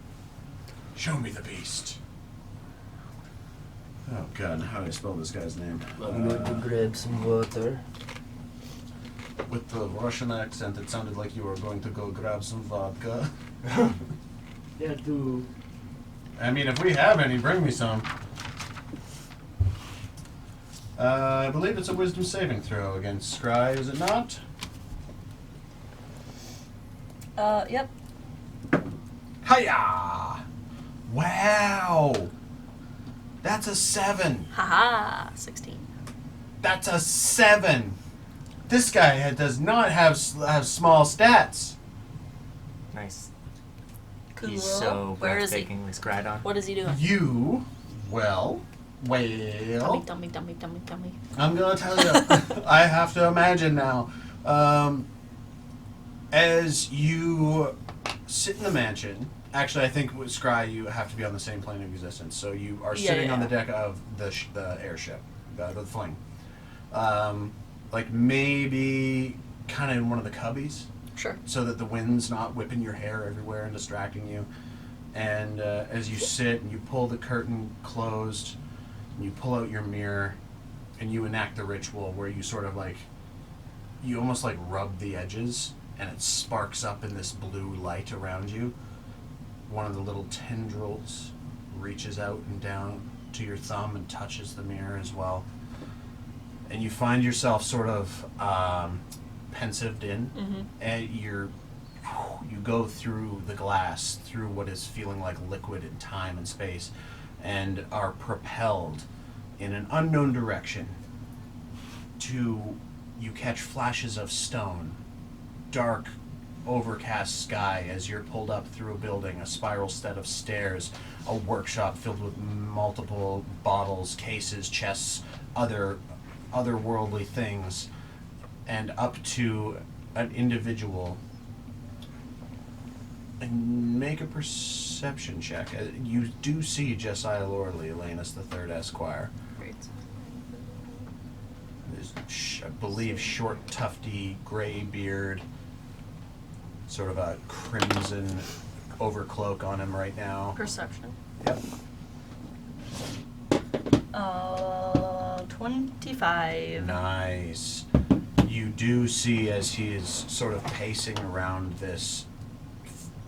Speaker 1: Show me the beast. Oh god, how do I spell this guy's name?
Speaker 3: I'm going to grab some water.
Speaker 1: With the Russian accent, it sounded like you were going to go grab some vodka.
Speaker 3: Yeah, too.
Speaker 1: I mean, if we have any, bring me some. I believe it's a wisdom saving throw against Scry, is it not?
Speaker 2: Yep.
Speaker 1: Hiya! Wow! That's a 7.
Speaker 2: Haha. 16.
Speaker 1: That's a 7. This guy does not have small stats.
Speaker 4: Nice.
Speaker 2: Cool.
Speaker 4: He's so
Speaker 2: Where is he?
Speaker 4: breathtakingly scryed on.
Speaker 2: What is he doing?
Speaker 1: You, well,
Speaker 2: Dummy.
Speaker 1: I'm gonna tell you. I have to imagine now. As you sit in the mansion, actually, I think with Scry, you have to be on the same plane of existence. So you are sitting on the deck of the airship, the fling. like maybe kind of in one of the cubbies,
Speaker 2: Sure.
Speaker 1: so that the wind's not whipping your hair everywhere and distracting you. And as you sit and you pull the curtain closed, and you pull out your mirror, and you enact the ritual where you sort of like, you almost like rub the edges, and it sparks up in this blue light around you. One of the little tendrils reaches out and down to your thumb and touches the mirror as well. And you find yourself sort of pensived in, and you go through the glass, through what is feeling like liquid in time and space, and are propelled in an unknown direction to, you catch flashes of stone, dark, overcast sky as you're pulled up through a building, a spiral set of stairs, a workshop filled with multiple bottles, cases, chests, otherworldly things, and up to an individual. And make a perception check. You do see Jesiah Lorley, Elanus the Third Esquire.
Speaker 2: Great.
Speaker 1: There's, I believe, short, tufty, gray beard, sort of a crimson overcloak on him right now.
Speaker 2: Perception.
Speaker 1: Yep.
Speaker 2: 25.
Speaker 1: Nice. You do see as he is sort of pacing around this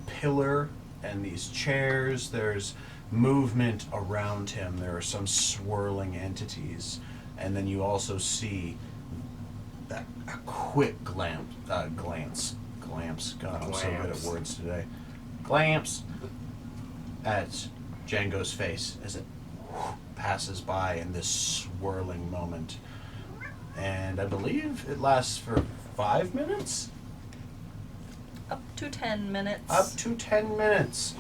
Speaker 1: pillar and these chairs, there's movement around him. There are some swirling entities. And then you also see that a quick glance. God, I'm so good at words today. Glance at Django's face as it passes by in this swirling moment. And I believe it lasts for 5 minutes?
Speaker 2: Up to 10 minutes.
Speaker 1: Up to 10 minutes.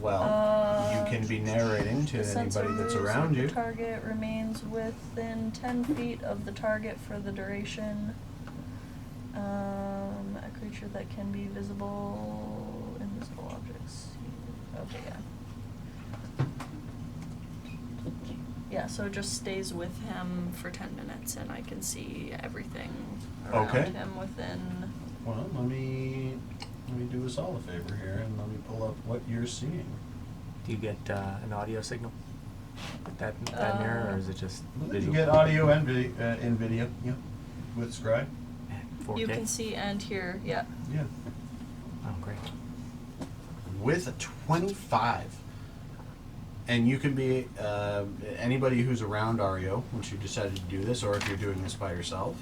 Speaker 1: Well, you can be narrating to anybody that's around you.
Speaker 2: The target remains within 10 feet of the target for the duration. A creature that can be invisible objects. Okay, yeah. Yeah, so it just stays with him for 10 minutes, and I can see everything around him within.
Speaker 1: Well, let me do us all a favor here, and let me pull up what you're seeing.
Speaker 4: Do you get an audio signal with that mirror, or is it just
Speaker 1: You
Speaker 4: visual?
Speaker 1: get audio and in video, yeah, with Scribe.
Speaker 4: 4K?
Speaker 2: You can see and hear, yeah.
Speaker 1: Yeah.
Speaker 4: Oh, great.
Speaker 1: With a 25. And you can be anybody who's around Ario once you decided to do this, or if you're doing this by yourself.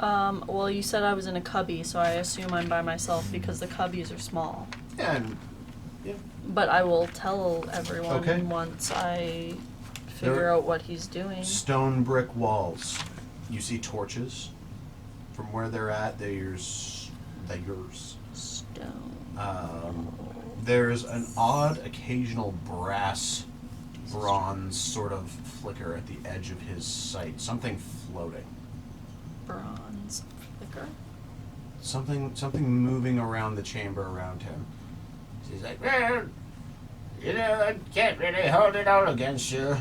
Speaker 2: Well, you said I was in a cubby, so I assume I'm by myself because the cubbies are small.
Speaker 1: Yeah, and yeah.
Speaker 2: But I will tell everyone
Speaker 1: Okay.
Speaker 2: once I figure
Speaker 1: There-
Speaker 2: out what he's doing.
Speaker 1: Stone brick walls. You see torches. From where they're at, there's
Speaker 2: Stone.
Speaker 1: there's an odd occasional bronze sort of flicker at the edge of his sight. Something floating.
Speaker 2: Bronze flicker.
Speaker 1: Something moving around the chamber around him. He's like, well, you know, I can't really hold it all against you.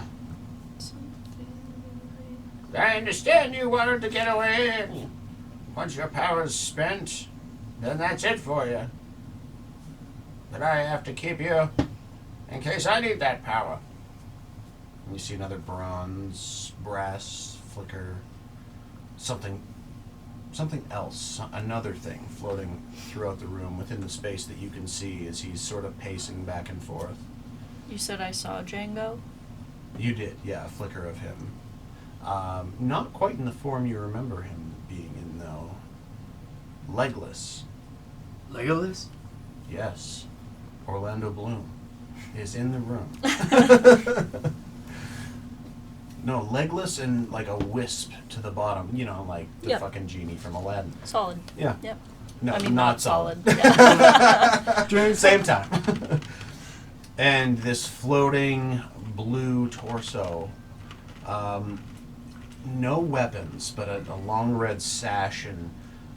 Speaker 1: I understand you wanted to get away, and once your power's spent, then that's it for you. But I have to keep you in case I need that power. And you see another brass flicker, something else, another thing floating throughout the room within the space that you can see as he's sort of pacing back and forth.
Speaker 2: You said I saw Django?
Speaker 1: You did, yeah, a flicker of him. Not quite in the form you remember him being in, though. Legless.
Speaker 3: Legolas?
Speaker 1: Yes. Orlando Bloom is in the room. No, legless and like a wisp to the bottom. You know, like the
Speaker 2: Yep.
Speaker 1: fucking genie from Aladdin.
Speaker 2: Solid.
Speaker 1: Yeah.
Speaker 2: Yep.
Speaker 1: No,
Speaker 2: I mean, not solid.
Speaker 1: During the same time. And this floating blue torso. No weapons, but a long red sash and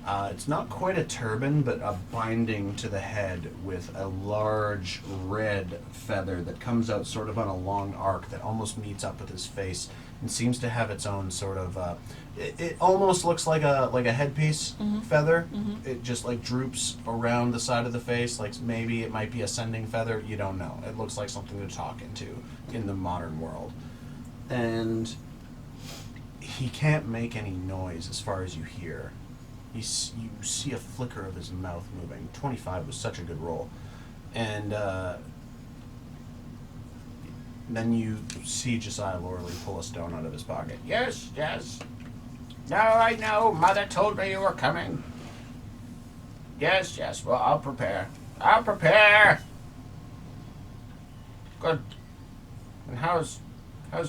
Speaker 1: It's not quite a turban, but a binding to the head with a large red feather that comes out sort of on a long arc that almost meets up with his face and seems to have its own sort of. It almost looks like a headpiece feather. It just like droops around the side of the face, like maybe it might be a sending feather. You don't know. It looks like something to talk into in the modern world, and he can't make any noise as far as you hear. You see a flicker of his mouth moving. 25 was such a good roll. And then you see Josiah Lorley pull a stone out of his pocket.
Speaker 9: Yes, yes. No, I know. Mother told me you were coming. Yes, yes. Well, I'll prepare. I'll prepare. Good. And how's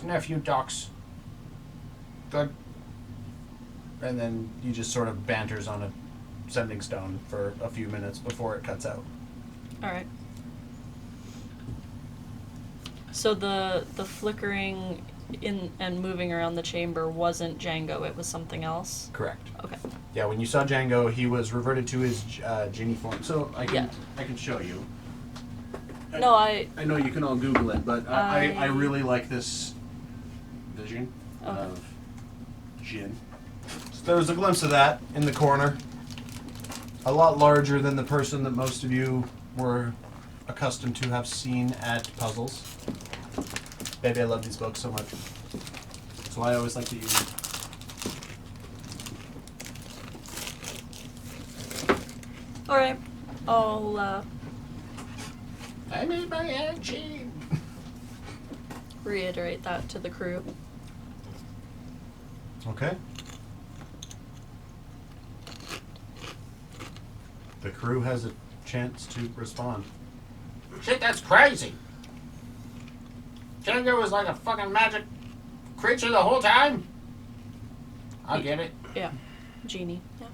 Speaker 9: nephew Doc's? Good.
Speaker 1: And then you just sort of banters on a sending stone for a few minutes before it cuts out.
Speaker 2: All right. So the flickering in and moving around the chamber wasn't Django. It was something else.
Speaker 1: Correct.
Speaker 2: Okay.
Speaker 1: Yeah, when you saw Django, he was reverted to his genie form. So I can show you.
Speaker 2: No, I
Speaker 1: know you can all Google it, but I
Speaker 2: I
Speaker 1: really like this vision
Speaker 2: Okay.
Speaker 1: of Jin. So there was a glimpse of that in the corner. A lot larger than the person that most of you were accustomed to have seen at puzzles. Baby, I love these books so much. That's why I always like to use them.
Speaker 2: All right. I'll
Speaker 9: I made my Aunt Jean.
Speaker 2: reiterate that to the crew.
Speaker 1: Okay. The crew has a chance to respond.
Speaker 9: Shit, that's crazy. Django was like a fucking magic creature the whole time. I get it.
Speaker 2: Yeah. Genie. Yeah.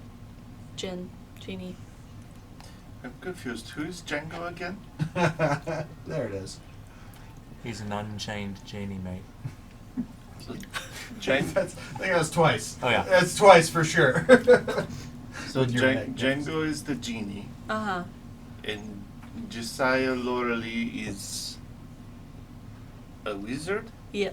Speaker 2: Jin. Genie.
Speaker 8: I'm confused. Who is Django again?
Speaker 1: There it is.
Speaker 4: He's an unchained genie, mate.
Speaker 1: I think that's twice.
Speaker 4: Oh, yeah.
Speaker 1: That's twice for sure.
Speaker 8: So
Speaker 1: With your neck.
Speaker 8: Django is the genie,
Speaker 2: Uh-huh.
Speaker 8: and Josiah Lorley is a wizard?
Speaker 2: Yeah.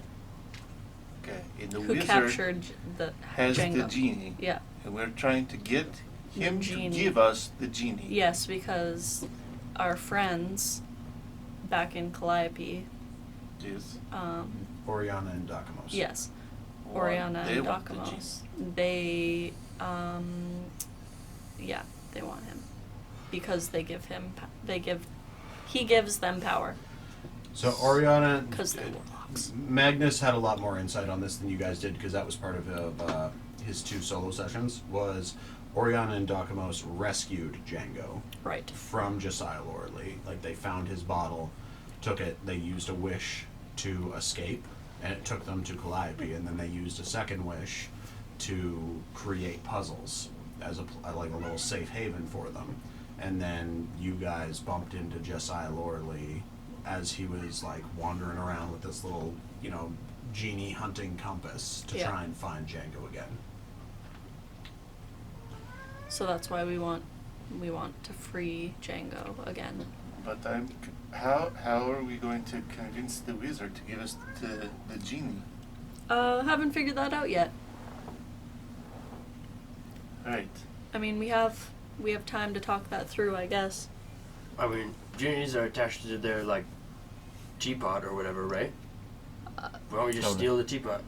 Speaker 8: Okay, and the
Speaker 2: Who
Speaker 8: wizard
Speaker 2: captured the
Speaker 8: has
Speaker 2: Django.
Speaker 8: the genie,
Speaker 2: Yeah.
Speaker 8: and we're trying to get him to
Speaker 2: genie.
Speaker 8: give us the genie.
Speaker 2: Yes, because our friends back in Calliope,
Speaker 8: Yes.
Speaker 1: Oriana and Dakamos.
Speaker 2: yes,
Speaker 8: Why
Speaker 2: Oriana
Speaker 8: they
Speaker 2: and
Speaker 8: want the
Speaker 2: Dakamos, they, yeah, they want him because they give him, he gives them power
Speaker 1: So Oriana,
Speaker 2: because they're warlocks.
Speaker 1: Magnus had a lot more insight on this than you guys did because that was part of his 2 solo sessions. Was Oriana and Dakamos rescued Django
Speaker 2: Right.
Speaker 1: from Josiah Lorley? Like they found his bottle, took it. They used a wish to escape, and it took them to Calliope. And then they used a second wish to create puzzles as like a little safe haven for them. And then you guys bumped into Josiah Lorley as he was like wandering around with this little, genie hunting compass to
Speaker 2: Yeah.
Speaker 1: try and find Django again.
Speaker 2: So that's why we want to free Django again.
Speaker 8: But how are we going to convince the wizard to give us the genie?
Speaker 2: Haven't figured that out yet.
Speaker 8: Right.
Speaker 2: I mean, we have time to talk that through, I guess.
Speaker 3: I mean, genies are attached to their, like, teapot or whatever, right? Why don't we just
Speaker 4: Totally.
Speaker 3: steal the teapot?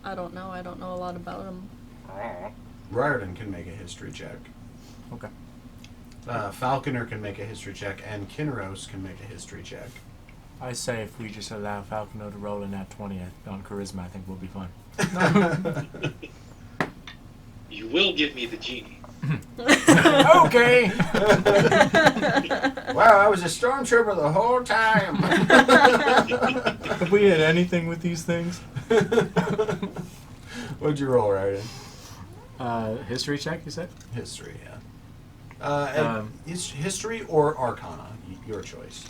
Speaker 2: I don't know. I don't know a lot about him.
Speaker 1: Riordan can make a history check.
Speaker 4: Okay.
Speaker 1: Falconer can make a history check, and Kinros can make a history check.
Speaker 4: I say if we just allow Falconer to roll in at 20 on charisma, I think we'll be fine.
Speaker 5: You will give me the genie.
Speaker 4: Okay!
Speaker 9: Wow, I was a stormtrooper the whole time.
Speaker 4: Have we had anything with these things?
Speaker 1: What'd you roll, Riordan?
Speaker 4: History check, you said?
Speaker 1: History, yeah. History or Arcana, your choice.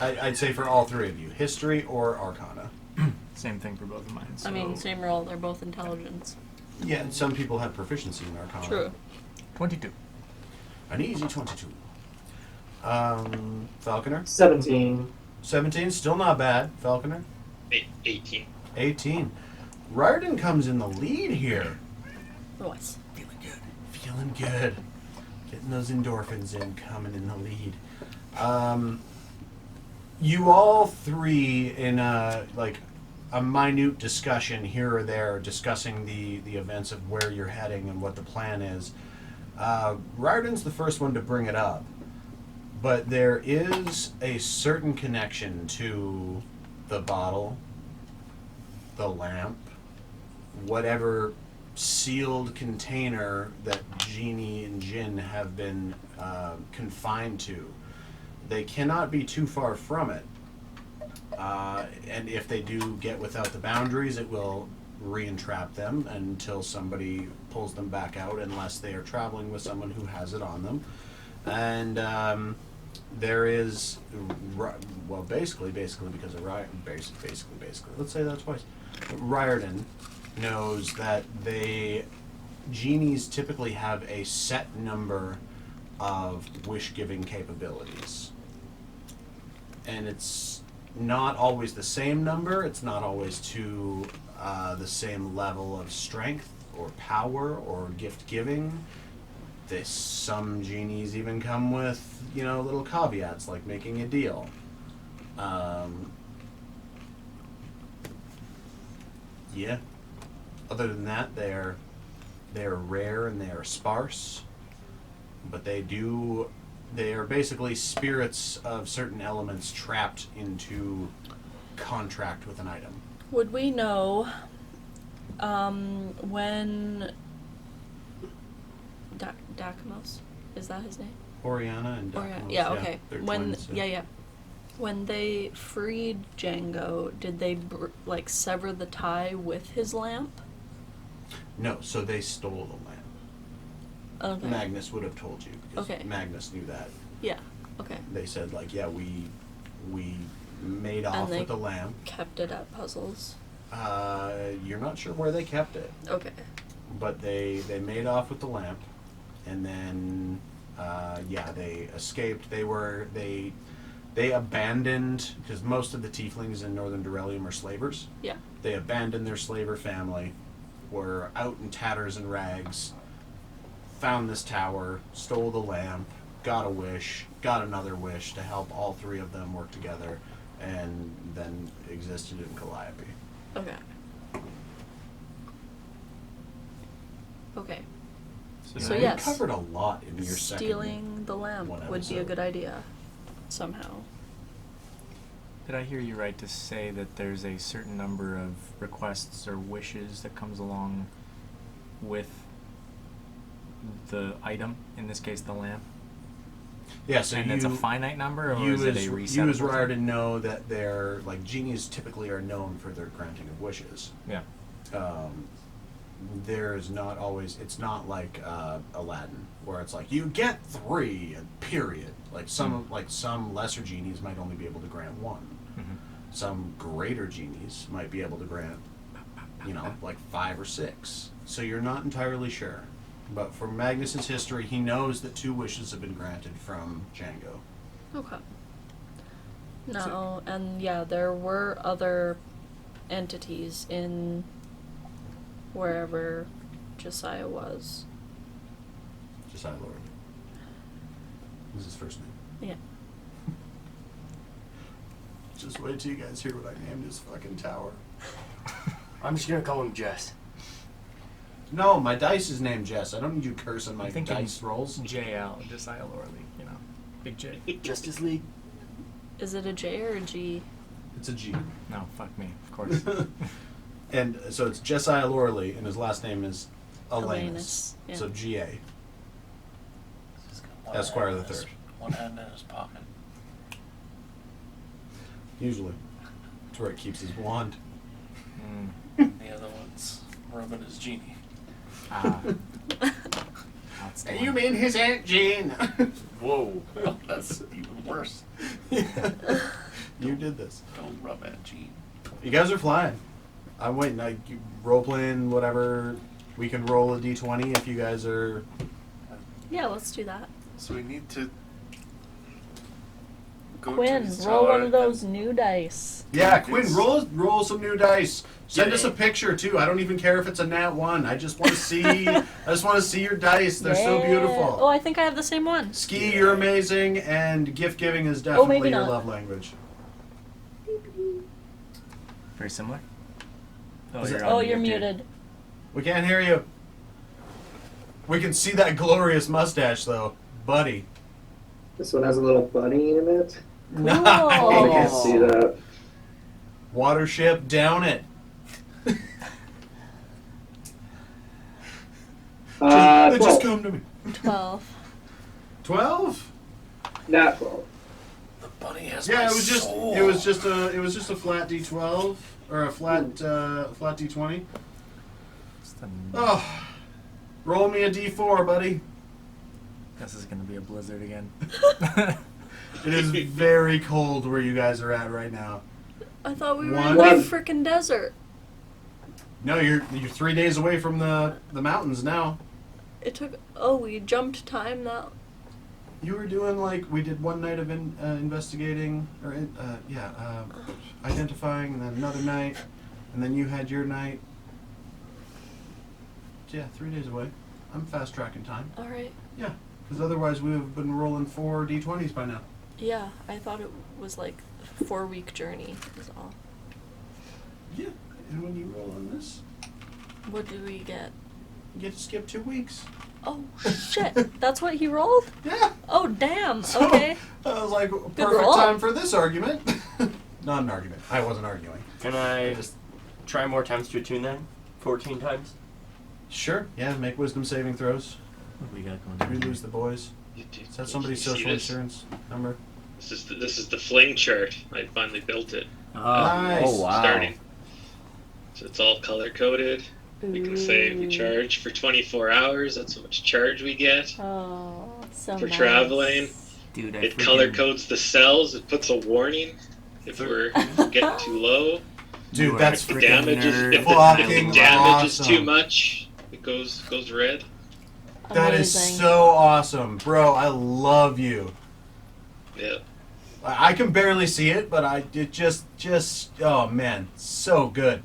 Speaker 1: I'd say for all 3 of you, history or Arcana.
Speaker 4: Same thing for both of mine. So
Speaker 2: I mean, same roll. They're both intelligence.
Speaker 1: Yeah, and some people have proficiency in Arcana.
Speaker 2: True.
Speaker 4: 22.
Speaker 1: An easy 22. Falconer?
Speaker 10: 17.
Speaker 1: 17, still not bad. Falconer?
Speaker 5: 18.
Speaker 1: 18. Riordan comes in the lead here.
Speaker 2: Nice.
Speaker 1: Feeling good. Feeling good. Getting those endorphins in, coming in the lead. You all three, in a minute discussion here or there, discussing the events of where you're heading and what the plan is. Riordan's the first one to bring it up, but there is a certain connection to the bottle, the lamp, whatever sealed container that Genie and Jinn have been confined to. They cannot be too far from it. And if they do get without the boundaries, it will re-entrap them until somebody pulls them back out, unless they are traveling with someone who has it on them. And there is, well, basically because of Riordan, basically, let's say that twice. Riordan knows that genies typically have a set number of wish-giving capabilities. And it's not always the same number, it's not always to the same level of strength or power or gift-giving. Some genies even come with, little caveats, like making a deal. Yeah. Other than that, they're rare and they are sparse, but they are basically spirits of certain elements trapped into contract with an item.
Speaker 2: Would we know when Dakamos, is that his name?
Speaker 1: Oriana and Dakamos,
Speaker 2: yeah, okay.
Speaker 1: they're
Speaker 2: When
Speaker 1: twins,
Speaker 2: yeah. When they freed Django, did they sever the tie with his lamp?
Speaker 1: No, so they stole the lamp.
Speaker 2: Okay.
Speaker 1: Magnus would have told you, because
Speaker 2: Okay.
Speaker 1: Magnus knew that.
Speaker 2: Yeah. Okay.
Speaker 1: They said, we made off
Speaker 2: they
Speaker 1: with the lamp.
Speaker 2: kept it at Puzzles.
Speaker 1: You're not sure where they kept it,
Speaker 2: Okay.
Speaker 1: but they made off with the lamp, and then they escaped. They abandoned, because most of the tieflings in northern Derrelium are slavers.
Speaker 2: Yeah.
Speaker 1: They abandoned their slaver family, were out in tatters and rags, found this tower, stole the lamp, got a wish, got another wish to help all three of them work together, and then existed in Calliope.
Speaker 2: Okay. Okay. So
Speaker 1: You
Speaker 2: yes,
Speaker 1: covered a lot in your
Speaker 2: stealing the lamp
Speaker 1: one
Speaker 2: would be a
Speaker 1: episode.
Speaker 2: good idea, somehow.
Speaker 4: Did I hear you right to say that there's a certain number of requests or wishes that comes along with the item, in this case the lamp?
Speaker 1: Yeah, so
Speaker 4: and it's a finite number, or
Speaker 1: you
Speaker 4: is it a
Speaker 1: as
Speaker 4: resettable thing?
Speaker 1: Riordan know that they're, genies typically are known for their granting of wishes.
Speaker 4: Yeah.
Speaker 1: There's not always, it's not like Aladdin, where it's like, you get 3, period. Some lesser genies might only be able to grant 1.
Speaker 4: Mm-hmm.
Speaker 1: Some greater genies might be able to grant, 5 or 6. So you're not entirely sure. But from Magnus's history, he knows that 2 wishes have been granted from Django.
Speaker 2: Okay. No, and yeah, there were other entities in wherever Josiah was.
Speaker 1: Josiah Lord. This is his first name.
Speaker 2: Yeah.
Speaker 1: Just wait till you guys hear what I named his fucking tower.
Speaker 3: I'm just gonna call him Jess.
Speaker 1: No, my dice is named Jess. I don't need you cursing my
Speaker 4: I'm thinking
Speaker 1: dice rolls.
Speaker 4: JL, Josiah Lorley, Big J.
Speaker 3: Justice League.
Speaker 2: Is it a J or a G?
Speaker 1: It's a G.
Speaker 4: No, fuck me, of course.
Speaker 1: And so it's Josiah Lorley, and his last name is Elanus.
Speaker 2: Yeah.
Speaker 1: So G.A.
Speaker 11: He's got one
Speaker 1: Esquire
Speaker 11: hand
Speaker 1: the
Speaker 11: in his-
Speaker 1: Third.
Speaker 11: One hand in his pocket.
Speaker 1: Usually. That's where he keeps his wand.
Speaker 11: The other one's rubbing his genie.
Speaker 4: That's the
Speaker 1: You
Speaker 4: one.
Speaker 1: mean his Aunt Jean?
Speaker 11: Whoa, that's even worse.
Speaker 1: Yeah. You did this.
Speaker 11: Don't rub at Gene.
Speaker 1: You guys are flying. I'm waiting. You role playing, whatever. We can roll a d20 if you guys are.
Speaker 2: Yeah, let's do that.
Speaker 8: So we need to go to
Speaker 2: Quinn,
Speaker 8: his
Speaker 2: roll one
Speaker 8: tower
Speaker 2: of those new dice.
Speaker 1: Yeah, Quinn, roll some new dice. Send us a picture too. I don't even care if it's a nat 1. I just want to see. I just want to see your dice. They're so
Speaker 2: Yeah.
Speaker 1: beautiful.
Speaker 2: Oh, I think I have the same one.
Speaker 1: Ski, you're amazing, and gift giving is definitely
Speaker 2: maybe
Speaker 1: your
Speaker 2: not.
Speaker 1: love language.
Speaker 4: Very similar.
Speaker 1: Is it-
Speaker 2: Oh,
Speaker 4: on
Speaker 2: you're
Speaker 4: mute, dude.
Speaker 2: muted.
Speaker 1: We can't hear you. We can see that glorious mustache, though, buddy.
Speaker 10: This one has a little bunny in it.
Speaker 2: Cool.
Speaker 10: I can't see that.
Speaker 1: Watership, down it. It just
Speaker 10: 12.
Speaker 1: come to me.
Speaker 2: 12.
Speaker 1: 12?
Speaker 10: Not 12.
Speaker 11: The bunny has
Speaker 1: Yeah,
Speaker 11: my
Speaker 1: it was just
Speaker 11: soul.
Speaker 1: it was just a flat D12 or a flat flat D20. Oh, roll me a D4, buddy.
Speaker 4: This is gonna be a blizzard again.
Speaker 1: It is very cold where you guys are at right now.
Speaker 2: I thought we were
Speaker 1: One.
Speaker 2: in the frickin' desert.
Speaker 1: No, you're 3 days away from the mountains now.
Speaker 2: It took. Oh, we jumped time that.
Speaker 1: You were doing like we did one night of investigating or identifying, and then another night, and then you had your night. Yeah, 3 days away. I'm fast tracking time.
Speaker 2: All right.
Speaker 1: Yeah, because otherwise we would have been rolling 4 d20s by now.
Speaker 2: Yeah, I thought it was like a 4-week journey. Is all.
Speaker 1: Yeah, and when you roll on this,
Speaker 2: What do we get?
Speaker 1: you get to skip 2 weeks.
Speaker 2: Oh shit! That's what he rolled.
Speaker 1: Yeah.
Speaker 2: Oh damn.
Speaker 1: So,
Speaker 2: Okay.
Speaker 1: I was like, perfect
Speaker 2: roll.
Speaker 1: time for this argument. Not an argument. I wasn't arguing.
Speaker 3: Can I try more times to attune then? 14 times?
Speaker 1: Sure. Yeah, make wisdom saving throws.
Speaker 4: What do we got
Speaker 1: We
Speaker 4: going on?
Speaker 1: lose the boys. Is that somebody's
Speaker 5: You see
Speaker 1: social
Speaker 5: this?
Speaker 1: insurance number?
Speaker 5: This is the fling chart. I finally built it.
Speaker 1: Nice.
Speaker 3: Oh, wow.
Speaker 5: Starting. So it's all color coded. We can say we charge for 24 hours. That's how much charge we get
Speaker 2: Oh, so
Speaker 5: for
Speaker 2: nice.
Speaker 5: traveling.
Speaker 3: Dude, I
Speaker 5: It color
Speaker 3: freaking-
Speaker 5: codes the cells. It puts a warning if we're getting too low.
Speaker 1: Dude,
Speaker 3: You are
Speaker 1: that's
Speaker 5: If the
Speaker 3: freaking
Speaker 5: damage is
Speaker 3: nerd.
Speaker 5: if
Speaker 1: Fucking
Speaker 5: the damage is too
Speaker 1: awesome.
Speaker 5: much, it goes red.
Speaker 1: That is
Speaker 2: Amazing.
Speaker 1: so awesome. Bro, I love you.
Speaker 5: Yeah.
Speaker 1: I can barely see it, but it just oh man, so good.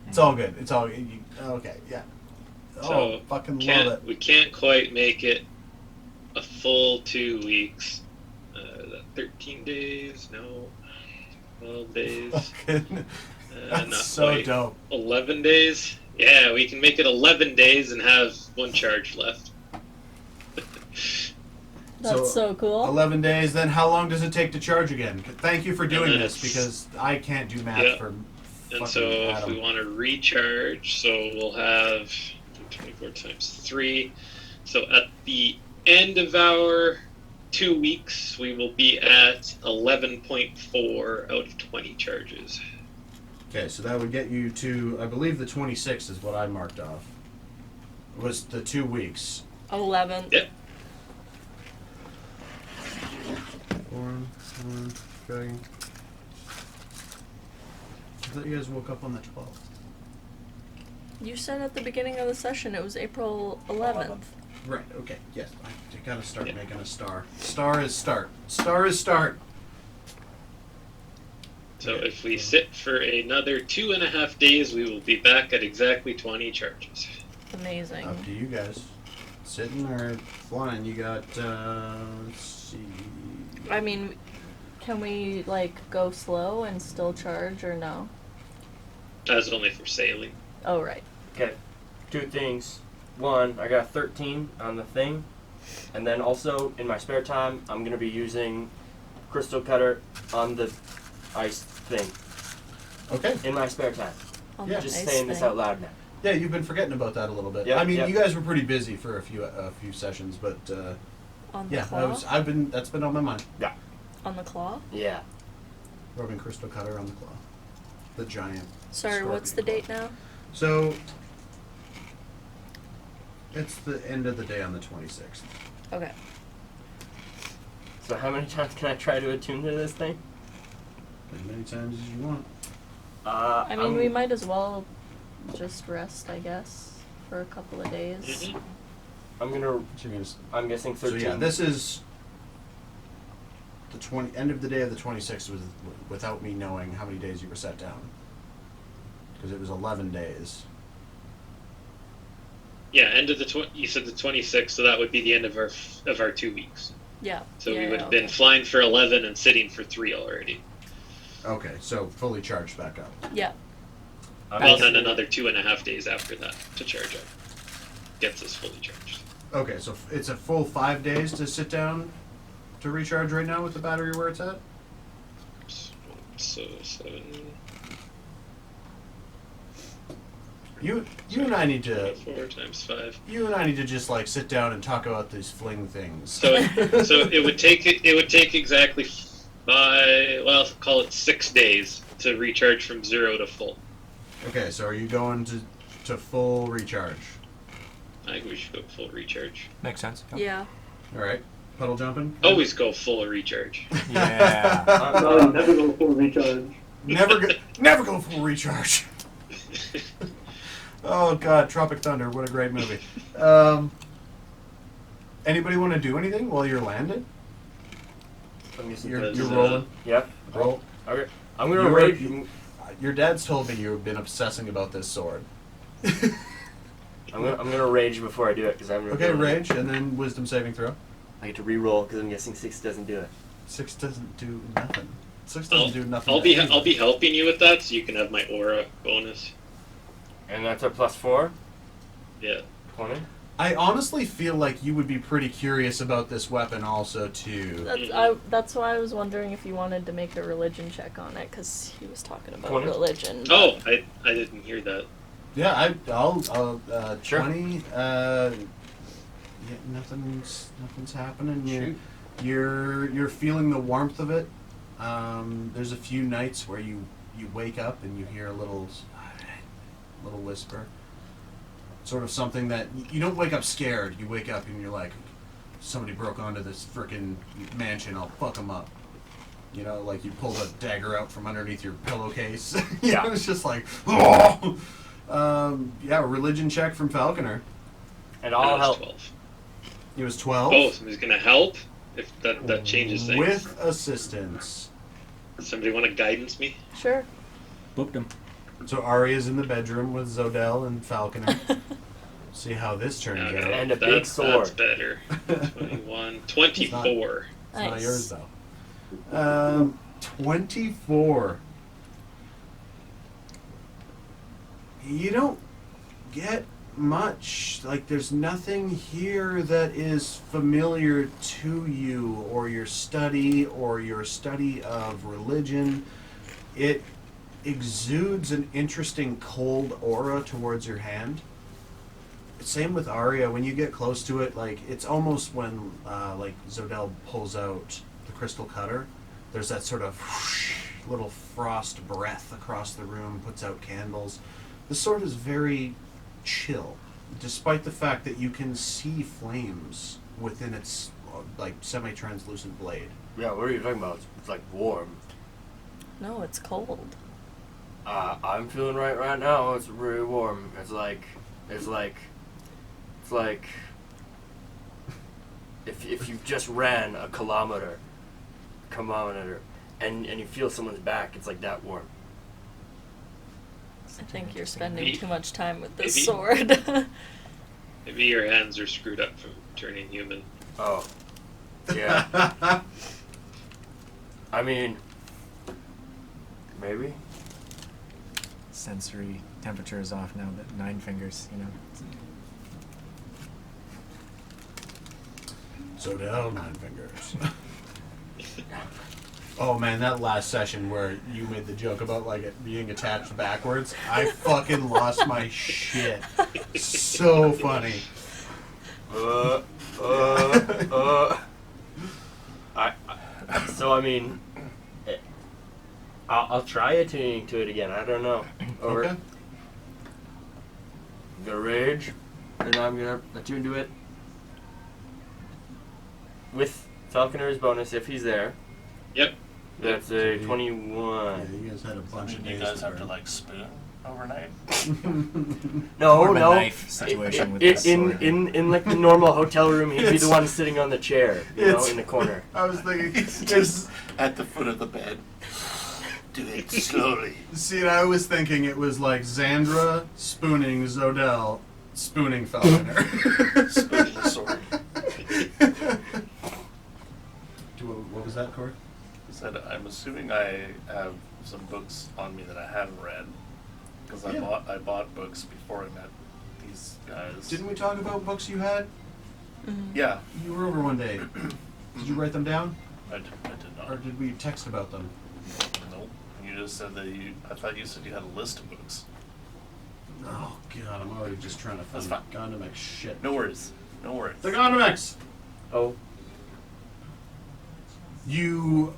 Speaker 1: It's all good. It's all okay. Yeah. Oh,
Speaker 5: So
Speaker 1: fucking love it.
Speaker 5: we can't quite make it a full 2 weeks. 13 days? No. 12 days.
Speaker 1: Fucking-
Speaker 5: Not
Speaker 1: That's so
Speaker 5: quite.
Speaker 1: dope.
Speaker 5: 11 days? Yeah, we can make it 11 days and have 1 charge left.
Speaker 2: That's so cool.
Speaker 1: 11 days. Then how long does it take to charge again? Thank you for doing
Speaker 5: then
Speaker 1: this
Speaker 5: it's-
Speaker 1: because I can't do math
Speaker 5: Yeah.
Speaker 1: for.
Speaker 5: And
Speaker 1: fucking
Speaker 5: so if
Speaker 1: Adam.
Speaker 5: we want to recharge, so we'll have 24 times 3. So at the end of our 2 weeks, we will be at 11.4 out of 20 charges.
Speaker 1: Okay, so that would get you to, I believe the 26th is what I marked off. Was the 2 weeks.
Speaker 2: 11.
Speaker 5: Yep.
Speaker 1: Dragon. I thought you guys woke up on the 12th.
Speaker 2: You said at the beginning of the session it was April 11th.
Speaker 1: Right, okay, yes. I gotta start
Speaker 5: Yeah.
Speaker 1: making a star. Star is start. Star is start.
Speaker 5: So if we sit for another 2.5 days, we will be back at exactly 20 charges.
Speaker 2: Amazing.
Speaker 1: Up to you guys. Sitting or flying, you got, let's see.
Speaker 2: I mean, can we like go slow and still charge or no?
Speaker 5: That's only for sailing.
Speaker 2: Oh right.
Speaker 3: Okay, 2 things. One, I got 13 on the thing, and then also in my spare time, I'm gonna be using crystal cutter on the ice thing
Speaker 1: Okay.
Speaker 3: in my spare time.
Speaker 2: On
Speaker 1: Yeah.
Speaker 2: the
Speaker 3: Just
Speaker 2: ice
Speaker 3: saying this
Speaker 2: thing.
Speaker 3: out loud now.
Speaker 1: Yeah, you've been forgetting about that a little bit.
Speaker 3: Yep,
Speaker 1: I mean,
Speaker 3: yep.
Speaker 1: you guys were pretty busy for a few sessions, but
Speaker 2: On the
Speaker 1: yeah,
Speaker 2: claw.
Speaker 1: that's been on my mind.
Speaker 2: On the claw.
Speaker 3: Yeah.
Speaker 1: Rubbing crystal cutter on the claw. The giant.
Speaker 2: Sorry, what's the
Speaker 1: scorpion
Speaker 2: date now?
Speaker 1: So it's the end of the day on the 26th.
Speaker 2: Okay.
Speaker 3: So how many times can I try to attune to this thing?
Speaker 1: As many times as you want.
Speaker 2: I mean, we might as well just rest, I guess, for a couple of days.
Speaker 5: Mhm.
Speaker 3: I'm guessing
Speaker 1: So
Speaker 3: 13.
Speaker 1: yeah, this is the end of the day of the 26th was without me knowing how many days you were set down, because it was 11 days.
Speaker 5: Yeah, end of the you said the 26th, so that would be the end of our 2 weeks.
Speaker 2: Yeah.
Speaker 5: So
Speaker 2: yeah,
Speaker 5: we would
Speaker 2: yeah,
Speaker 5: have been
Speaker 2: okay.
Speaker 5: flying for 11 and sitting for 3 already.
Speaker 1: Okay, so fully charged back up.
Speaker 2: Yeah.
Speaker 5: Well, then another 2.5 days after that to charge up. Gets us fully charged.
Speaker 1: Okay, so it's a full 5 days to sit down to recharge right now with the battery where it's at?
Speaker 5: So 7,
Speaker 1: You and I need to
Speaker 5: 4 times 5.
Speaker 1: you and I need to just like sit down and talk about these fling things.
Speaker 5: So it would take exactly 5, well, call it 6 days to recharge from 0 to full.
Speaker 1: Okay, so are you going to full recharge?
Speaker 5: I think we should go full recharge.
Speaker 4: Makes sense.
Speaker 2: Yeah.
Speaker 1: All right, puddle jumping.
Speaker 5: Always go full recharge.
Speaker 4: Yeah.
Speaker 10: No, never go full recharge.
Speaker 1: Never go full recharge. Oh God, Tropic Thunder! What a great movie. Anybody want to do anything while you're landed?
Speaker 3: I'm guessing
Speaker 1: You're
Speaker 3: 13.
Speaker 1: rolling.
Speaker 3: Yep.
Speaker 1: Roll.
Speaker 3: Okay. I'm gonna
Speaker 1: You're-
Speaker 3: rage.
Speaker 1: Your dad's told me you've been obsessing about this sword.
Speaker 3: I'm gonna rage before I do it because I'm.
Speaker 1: Okay, rage, and then wisdom saving throw.
Speaker 3: I get to re-roll because I'm guessing 6 doesn't do it.
Speaker 1: 6 doesn't do nothing. 6 doesn't do nothing.
Speaker 5: I'll
Speaker 1: to
Speaker 5: be
Speaker 1: anyone.
Speaker 5: helping you with that, so you can have my aura bonus.
Speaker 3: And that's a +4.
Speaker 5: Yeah.
Speaker 3: 20.
Speaker 1: I honestly feel like you would be pretty curious about this weapon also too.
Speaker 2: That's why I was wondering if you wanted to make a religion check on it, because he was talking about
Speaker 3: 20?
Speaker 2: religion.
Speaker 5: Oh, I didn't hear that.
Speaker 1: Yeah, I'll
Speaker 3: Sure.
Speaker 1: 20. Yeah, nothing's happening. You're feeling the warmth of it. There's a few nights where you wake up and you hear a little whisper. Sort of something that you don't wake up scared. You wake up and you're like, somebody broke onto this frickin' mansion. I'll fuck them up. You know, like you pull a dagger out from underneath your pillowcase.
Speaker 3: Yeah.
Speaker 1: It's just like, oh! Yeah, religion check from Falconer.
Speaker 3: And I'll help.
Speaker 5: 12.
Speaker 1: It was 12.
Speaker 5: Oh, somebody's gonna help? If that changes things.
Speaker 1: With assistance.
Speaker 5: Somebody want to guidance me?
Speaker 2: Sure.
Speaker 4: Booped him.
Speaker 1: So Arya's in the bedroom with Zodel and Falconer. See how this turns
Speaker 5: Okay,
Speaker 1: out.
Speaker 3: And a big sword.
Speaker 5: That's better. 21. 24.
Speaker 1: It's not
Speaker 2: Nice.
Speaker 1: yours though. 24. You don't get much. Like, there's nothing here that is familiar to you or your study of religion. It exudes an interesting cold aura towards your hand. Same with Arya. When you get close to it, like, it's almost when like Zodel pulls out the crystal cutter, there's that sort of whoosh, little frost breath across the room, puts out candles. The sword is very chill, despite the fact that you can see flames within its like semi-translucent blade.
Speaker 3: Yeah, what are you talking about? It's like warm.
Speaker 2: No, it's cold.
Speaker 3: I'm feeling right now. It's really warm. It's like if you just ran a kilometer, and you feel someone's back, it's like that warm.
Speaker 2: I think you're spending
Speaker 5: Maybe-
Speaker 2: too much time with this
Speaker 5: maybe-
Speaker 2: sword.
Speaker 5: Maybe your hands are screwed up from turning human.
Speaker 3: Oh, yeah. I mean, maybe.
Speaker 4: Sensory temperature is off now. That 9 fingers, you know.
Speaker 1: Zodel, 9 fingers. Oh man, that last session where you made the joke about like it being attached backwards, I fucking lost my shit. So funny.
Speaker 3: So I mean, I'll try attuning to it again. I don't know.
Speaker 1: Okay.
Speaker 3: I'm gonna rage, and I'm gonna attune to it with Falconer's bonus if he's there.
Speaker 5: Yep.
Speaker 3: That's a
Speaker 1: Yeah,
Speaker 3: 21.
Speaker 1: you guys had a bunch of
Speaker 11: You
Speaker 1: days.
Speaker 11: guys
Speaker 1: to
Speaker 11: have to
Speaker 1: burn.
Speaker 11: like spoon. overnight?
Speaker 3: No,
Speaker 4: More of a
Speaker 3: no.
Speaker 4: knife situation with this sword.
Speaker 3: In like the normal hotel room, he'd be the one sitting on the chair, you know, in the corner.
Speaker 1: I was thinking,
Speaker 8: He's just at the foot of the bed. Do it slowly.
Speaker 1: see, I was thinking it was like Xandra spooning Zodel, spooning Falconer.
Speaker 11: Spooning the sword.
Speaker 1: What was that, Corey?
Speaker 11: He said, I'm assuming I have some books on me that I haven't read. Because
Speaker 1: Yeah.
Speaker 11: I bought books before I met these guys.
Speaker 1: Didn't we talk about books you had?
Speaker 11: Yeah,
Speaker 1: You were over one day. Did you write them down?
Speaker 11: I did not.
Speaker 1: Or did we text about them?
Speaker 11: Nope. You just said that I thought you said you had a list of books.
Speaker 1: Oh, God, I'm already just trying to
Speaker 11: That's
Speaker 1: find
Speaker 11: fine.
Speaker 1: Gondomix shit.
Speaker 11: No worries. No worries.
Speaker 1: The Gondomix!
Speaker 3: Oh,
Speaker 1: You,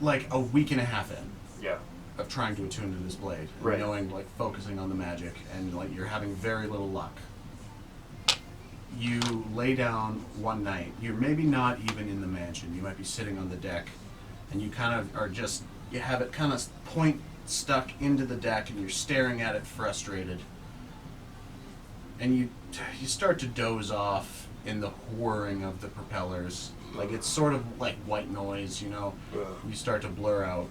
Speaker 1: like, a week and a half in
Speaker 3: yeah.
Speaker 1: of trying to attune to this blade. And
Speaker 3: Right.
Speaker 1: knowing, like, focusing on the magic, and, like, you're having very little luck. You lay down one night. You're maybe not even in the mansion. You might be sitting on the deck, and you kind of are just, you have it kind of point stuck into the deck, and you're staring at it frustrated. And you start to doze off in the whirring of the propellers. Like, it's sort of like white noise, you know? You start to blur out.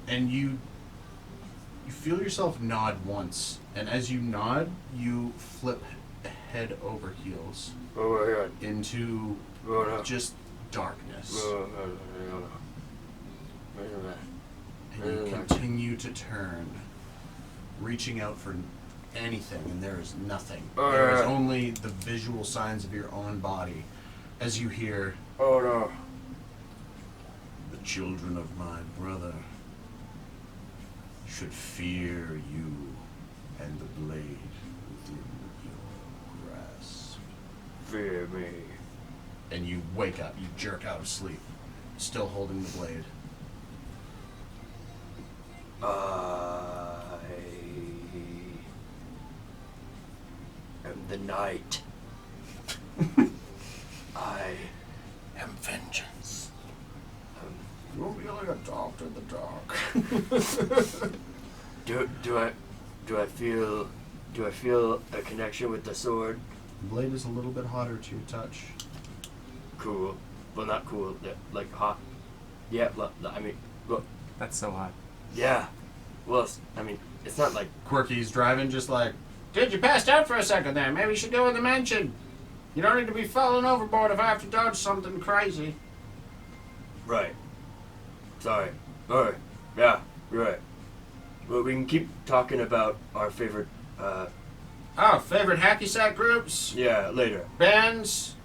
Speaker 1: And you feel yourself nod once, and as you nod, you flip head over heels
Speaker 3: Oh my god.
Speaker 1: into
Speaker 3: Oh no.
Speaker 1: just darkness.
Speaker 3: Oh,
Speaker 1: And you continue to turn, reaching out for anything, and there is nothing. There is only the visual signs of your own body as you hear,
Speaker 3: oh no.
Speaker 1: "The children of my brother should fear you and the blade within your grasp."
Speaker 3: Fear me.
Speaker 1: And you wake up, you jerk out of sleep, still holding the blade.
Speaker 3: I am the night. I
Speaker 11: am vengeance.
Speaker 1: You'll be like a doctor in the dark.
Speaker 3: Do I feel a connection with the sword?
Speaker 1: The blade is a little bit hotter to your touch.
Speaker 3: Cool. Well, not cool. Yeah, like hot. Yeah. I mean, look.
Speaker 4: That's so hot.
Speaker 3: Yeah. Well, I mean, it's not like
Speaker 1: Quirky's driving just like,
Speaker 9: Dude, you passed out for a second there. Maybe you should go in the mansion. You don't need to be falling overboard if I have to dodge something crazy.
Speaker 3: right. Sorry. Alright. Yeah. You're right. Well, we can keep talking about our favorite.
Speaker 9: Oh, favorite hacky sack groups?
Speaker 3: Yeah. Later.
Speaker 9: Bands?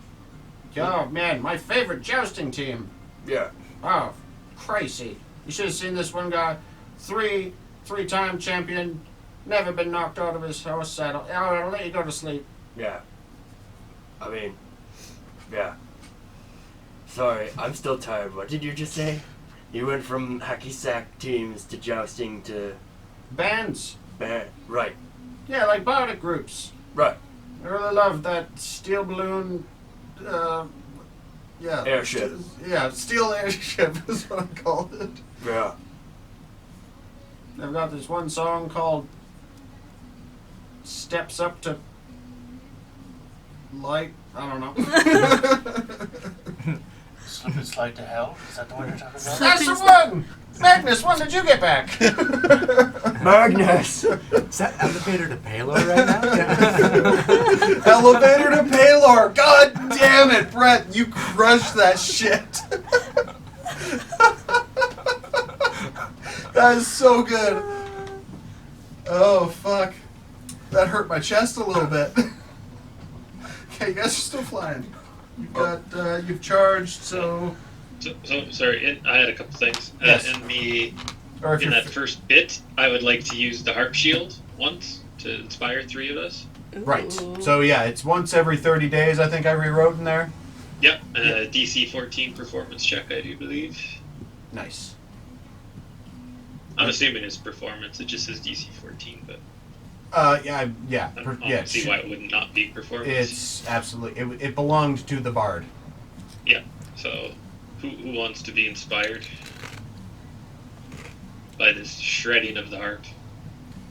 Speaker 9: Oh, man, my favorite jousting team.
Speaker 3: Yeah.
Speaker 9: Oh, crazy. You should have seen this one guy. Three-time champion. Never been knocked out of his horse saddle. Oh, I'll let you go to sleep.
Speaker 3: Yeah. I mean, yeah. Sorry, I'm still tired. What did you just say? You went from hacky sack teams to jousting to
Speaker 9: Bands.
Speaker 3: band. Right.
Speaker 9: Yeah, like bardic groups.
Speaker 3: Right.
Speaker 9: I really love that steel balloon, yeah.
Speaker 3: Airship.
Speaker 1: yeah, steel airship is what I called it.
Speaker 3: Yeah.
Speaker 9: They've got this one song called Steps Up to Light. I don't know.
Speaker 11: Slip and slide to hell? Is that the one you're talking about?
Speaker 9: That's the one! Magnus, when did you get back?
Speaker 3: Magnus!
Speaker 4: Is that elevator to Palor right now?
Speaker 1: Elevator to Palor! God damn it, Brett! You crushed that shit! That is so good! Oh, fuck. That hurt my chest a little bit. Okay, you guys are still flying. You've got, you've charged, so...
Speaker 5: So sorry, I had a couple things.
Speaker 1: Yes. Or if
Speaker 5: In
Speaker 1: you're
Speaker 5: that first bit, I would like to use the harp shield once to inspire 3 of us.
Speaker 1: Right.
Speaker 2: Ooh.
Speaker 1: So yeah, it's once every 30 days, I think I rewrote in there.
Speaker 5: Yep, DC 14 performance check, I do believe.
Speaker 1: Nice.
Speaker 5: I'm assuming it's performance, it just says DC 14, but
Speaker 1: Yeah.
Speaker 5: I don't see why it would not be performance.
Speaker 1: It's absolutely, it belonged to the bard.
Speaker 5: Yeah, so who wants to be inspired? by this shredding of the harp.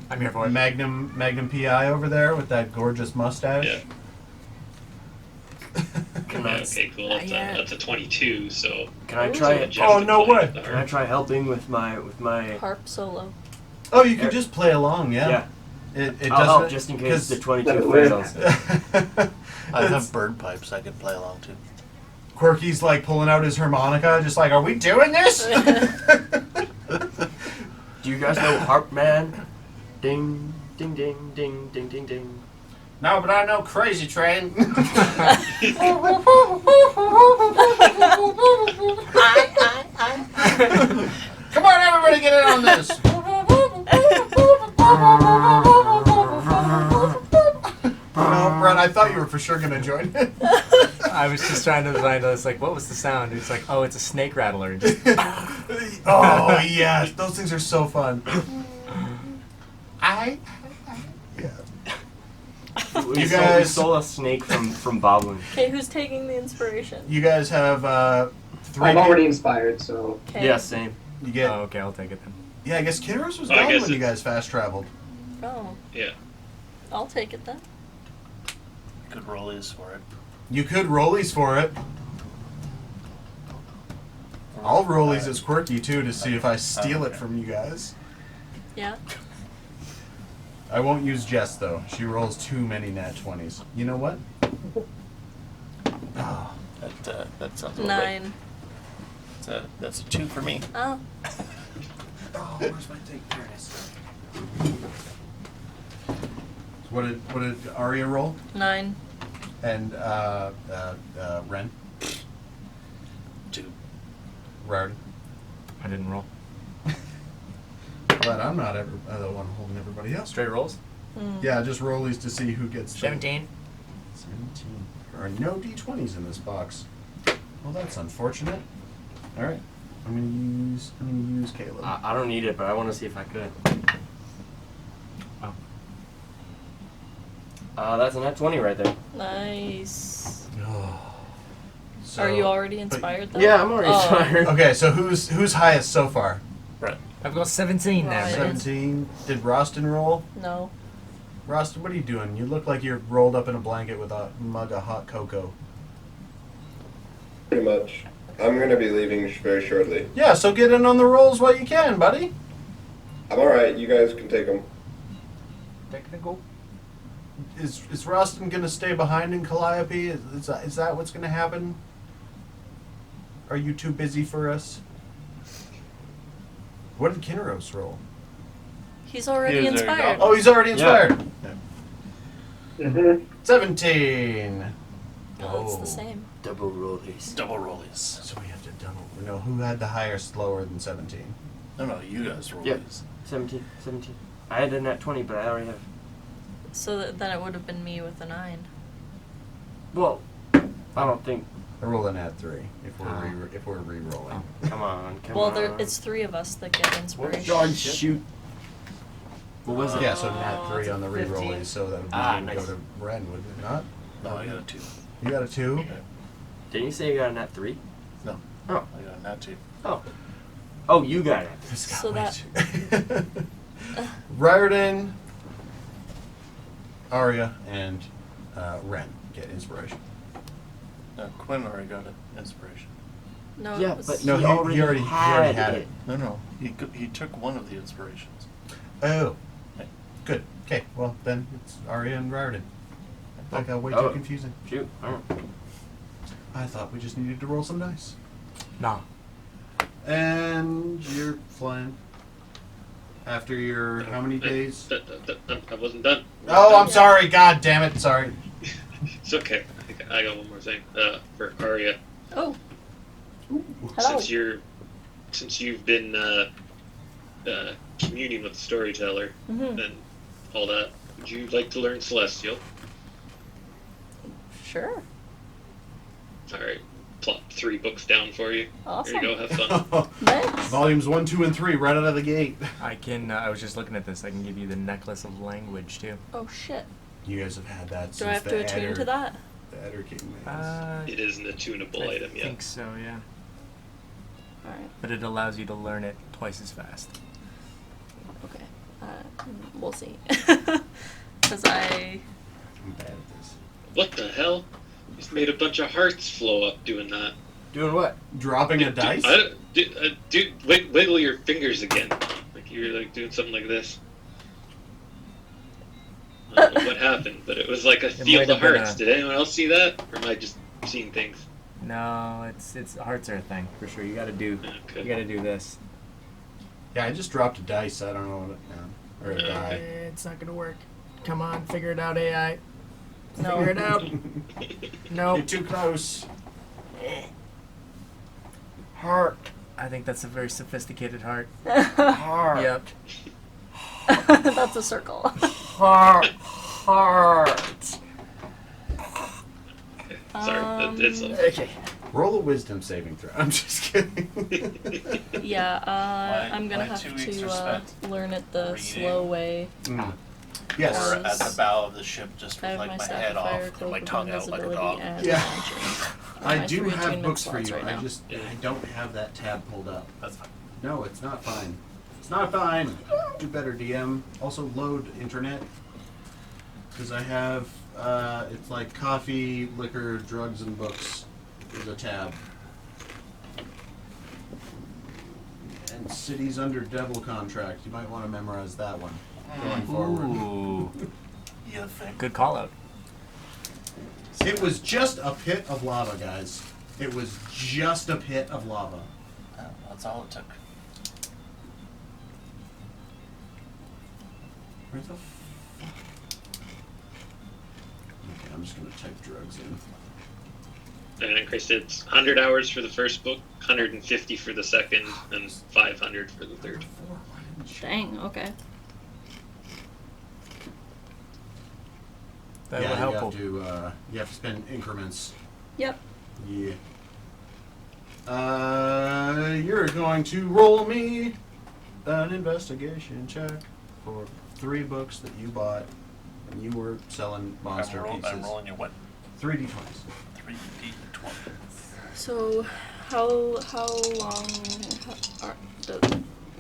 Speaker 4: I'm here for it.
Speaker 1: Magnum PI over there with that gorgeous mustache.
Speaker 5: Yeah. Okay, cool. That's a 22. So
Speaker 3: Can I try it?
Speaker 1: Oh, no way.
Speaker 3: Can I try helping with my
Speaker 2: harp solo?
Speaker 1: Oh, you could just play along, yeah.
Speaker 3: Yeah.
Speaker 1: It
Speaker 3: I'll help
Speaker 1: doesn't
Speaker 3: just in case the 22
Speaker 10: That's
Speaker 3: fails.
Speaker 8: I have bird pipes I can play along to.
Speaker 1: Quirky's like pulling out his harmonica, just like, are we doing this?
Speaker 3: Do you guys know Harp Man? Ding, ding, ding, ding, ding, ding, ding.
Speaker 9: No, but I know Crazy Train. Come on, everybody, get in on this.
Speaker 1: No, Brett, I thought you were for sure gonna join it.
Speaker 4: I was just trying to find out. It's like, what was the sound? It's like, oh, it's a snake rattler. Just,
Speaker 1: Oh yes, those things are so fun.
Speaker 9: I
Speaker 3: We
Speaker 1: You
Speaker 3: stole-
Speaker 1: guys-
Speaker 3: we stole a snake from Boblin.
Speaker 2: Okay, who's taking the inspiration?
Speaker 1: You guys have 3.
Speaker 10: I'm already inspired, so.
Speaker 2: Okay.
Speaker 3: Yeah, same.
Speaker 1: You get.
Speaker 4: oh, okay, I'll take it then.
Speaker 1: Yeah, I guess Kinross was
Speaker 5: Well, I
Speaker 1: gone
Speaker 5: guess
Speaker 1: when you
Speaker 5: it's-
Speaker 1: guys fast traveled.
Speaker 2: Oh,
Speaker 5: yeah.
Speaker 2: I'll take it then.
Speaker 8: Good rollies for it.
Speaker 1: You could rollies for it. I'll rollies as Quirky too to see if I steal it from you guys.
Speaker 2: Yeah.
Speaker 1: I won't use Jess though. She rolls too many nat 20s. You know what? Oh.
Speaker 8: That sounds about right.
Speaker 2: 9.
Speaker 8: That's a 2 for me.
Speaker 2: Oh.
Speaker 1: Oh, where's my thing? There it is. What did Arya roll?
Speaker 2: 9.
Speaker 1: And Ren?
Speaker 8: 2.
Speaker 1: Rard?
Speaker 4: I didn't roll.
Speaker 1: But I'm not the one holding everybody else.
Speaker 4: Straight rolls.
Speaker 1: Yeah, just rollies to see who gets the-
Speaker 4: 17.
Speaker 1: 17. There are no d20s in this box. Well, that's unfortunate. All right, I'm gonna use Caleb.
Speaker 3: I don't need it, but I want to see if I could.
Speaker 4: Oh.
Speaker 3: That's a nat 20 right there.
Speaker 2: Nice.
Speaker 1: So-
Speaker 2: Are you already inspired though?
Speaker 3: Yeah, I'm already
Speaker 2: Oh.
Speaker 3: inspired.
Speaker 1: Okay, so who's highest so far?
Speaker 8: Brett.
Speaker 4: I've got 17 there.
Speaker 2: Right.
Speaker 4: Brett.
Speaker 1: 17. Did Rostin roll?
Speaker 2: No.
Speaker 1: Rostin, what are you doing? You look like you're rolled up in a blanket with a mug of hot cocoa.
Speaker 6: Pretty much. I'm going to be leaving very shortly.
Speaker 1: Yeah, so get in on the rolls while you can, buddy.
Speaker 6: I'm alright. You guys can take them.
Speaker 4: Technical.
Speaker 1: Is Rostin gonna stay behind in Calliope? Is that what's gonna happen? Are you too busy for us? What did Kinross roll?
Speaker 2: He's already
Speaker 8: He was already
Speaker 2: inspired.
Speaker 1: Oh, he's already inspired.
Speaker 10: Mm-hmm.
Speaker 1: 17.
Speaker 2: Oh, it's the same.
Speaker 3: Double rollies.
Speaker 8: Double rollies.
Speaker 1: So we have to double. No, who had the highest lower than 17?
Speaker 8: No, you guys rollies.
Speaker 3: Yep. 17. I had a nat 20, but I already have.
Speaker 2: So then it would have been me with a 9.
Speaker 3: Well, I don't think.
Speaker 1: I rolled an at 3 if we're re-rolling.
Speaker 3: Come on, come
Speaker 2: Well,
Speaker 3: on.
Speaker 2: it's 3 of us that get inspiration.
Speaker 3: John, shoot. What was it?
Speaker 1: Yeah, so nat 3 on the
Speaker 3: 15.
Speaker 1: re-rolling, so that would be
Speaker 3: Nice.
Speaker 1: go to Ren, wouldn't it not?
Speaker 8: No, I got a 2.
Speaker 1: You got a 2?
Speaker 3: Didn't you say you got a nat 3?
Speaker 8: No.
Speaker 3: Oh.
Speaker 8: I got a nat 2.
Speaker 3: Oh, you got it.
Speaker 1: This got
Speaker 2: So
Speaker 1: way
Speaker 2: that-
Speaker 1: too- Riordan, Arya, and Ren get inspiration.
Speaker 8: No, Quinn already got an inspiration.
Speaker 2: No,
Speaker 3: Yeah,
Speaker 2: it was,
Speaker 3: but
Speaker 1: No,
Speaker 3: he,
Speaker 1: he
Speaker 3: already,
Speaker 1: already had it.
Speaker 8: No, he took one of the inspirations.
Speaker 1: Oh,
Speaker 8: Okay.
Speaker 1: good. Okay, well then it's Arya and Riordan. That got way
Speaker 3: Oh.
Speaker 1: too confusing.
Speaker 3: Shoot. Alright.
Speaker 1: I thought we just needed to roll some dice.
Speaker 4: Nah.
Speaker 1: And you're flying. After your how many days?
Speaker 5: I wasn't done.
Speaker 1: Oh, I'm sorry. God damn it. Sorry.
Speaker 5: It's okay. I got one more thing for Arya.
Speaker 2: oh. Hello.
Speaker 5: Since you've been communing with the storyteller
Speaker 2: Mhm.
Speaker 5: and all that, would you like to learn Celestial?
Speaker 2: Sure.
Speaker 5: All right, plop 3 books down for you.
Speaker 2: Awesome.
Speaker 5: There you go. Have fun.
Speaker 2: Nice.
Speaker 1: Volumes 1, 2, and 3 right out of the gate.
Speaker 4: I can. I was just looking at this. I can give you the necklace of language too.
Speaker 2: Oh shit.
Speaker 1: You guys have had that since
Speaker 2: Do I have
Speaker 1: the
Speaker 2: to attune
Speaker 1: Adder,
Speaker 2: to that?
Speaker 1: The Adder King days.
Speaker 5: It is an attunable
Speaker 4: I
Speaker 5: item, yeah.
Speaker 4: think so. Yeah.
Speaker 2: Alright.
Speaker 4: But it allows you to learn it twice as fast.
Speaker 2: We'll see. Because
Speaker 1: I'm bad at this.
Speaker 5: What the hell? Just made a bunch of hearts flow up doing that.
Speaker 3: Doing what?
Speaker 1: Dropping a dice?
Speaker 5: Dude, wiggle your fingers again. Like you're like doing something like this. I don't know what happened, but it was like a
Speaker 4: might
Speaker 5: field of
Speaker 4: have been
Speaker 5: hearts.
Speaker 4: a-
Speaker 5: Did anyone else see that? Or am I just seeing things?
Speaker 4: No, it's hearts are a thing for sure. You gotta do
Speaker 5: Okay.
Speaker 4: do this.
Speaker 1: Yeah, I just dropped a dice. I don't know what or a die.
Speaker 12: It's not gonna work. Come on, figure it out, AI.
Speaker 2: No.
Speaker 12: Figure it out.
Speaker 1: You're
Speaker 12: Nope.
Speaker 1: too close.
Speaker 12: Heart.
Speaker 4: I think that's a very sophisticated heart.
Speaker 12: Heart.
Speaker 4: Yep.
Speaker 2: That's a circle.
Speaker 12: Heart. Heart.
Speaker 5: Sorry, it's
Speaker 12: Okay.
Speaker 1: Roll a wisdom saving throw. I'm just kidding.
Speaker 2: Yeah, I'm gonna
Speaker 11: my
Speaker 2: have
Speaker 11: 2 weeks
Speaker 2: to
Speaker 11: are spent
Speaker 2: learn it the
Speaker 11: reading.
Speaker 2: slow way.
Speaker 1: Yes.
Speaker 11: or at the bow of the ship, just
Speaker 2: I
Speaker 11: with
Speaker 2: have
Speaker 11: like
Speaker 2: my
Speaker 11: my head
Speaker 2: Sapphire
Speaker 11: off
Speaker 2: Cloak
Speaker 11: and my
Speaker 2: of
Speaker 11: tongue out like a
Speaker 2: Invisibility
Speaker 11: dog.
Speaker 2: and
Speaker 1: Yeah.
Speaker 2: launching.
Speaker 1: I
Speaker 2: My
Speaker 1: do
Speaker 2: three
Speaker 1: have
Speaker 2: attunement
Speaker 1: books for
Speaker 2: slots
Speaker 1: you.
Speaker 2: right now.
Speaker 1: I don't have that tab pulled up.
Speaker 11: That's fine.
Speaker 1: No, it's not fine. It's not fine. Do better, DM. Also load internet. Because I have, it's like coffee, liquor, drugs, and books is a tab. And cities under devil contract. You might want to memorize that one going forward.
Speaker 4: Ooh.
Speaker 11: You think?
Speaker 4: Good call out.
Speaker 1: It was just a pit of lava, guys. It was just a pit of lava.
Speaker 11: Oh, that's all it took.
Speaker 1: Where the Okay, I'm just gonna type drugs in.
Speaker 5: And Chris, it's 100 hours for the first book, 150 for the second, and 500 for the third.
Speaker 2: Dang, okay.
Speaker 4: That
Speaker 1: yeah,
Speaker 4: will help.
Speaker 1: you have to spend increments.
Speaker 2: Yep.
Speaker 1: Yeah. You're going to roll me an investigation check for 3 books that you bought when you were selling monster pieces.
Speaker 11: I'm rolling your what?
Speaker 1: 3d20s.
Speaker 11: 3d20.
Speaker 2: So, how long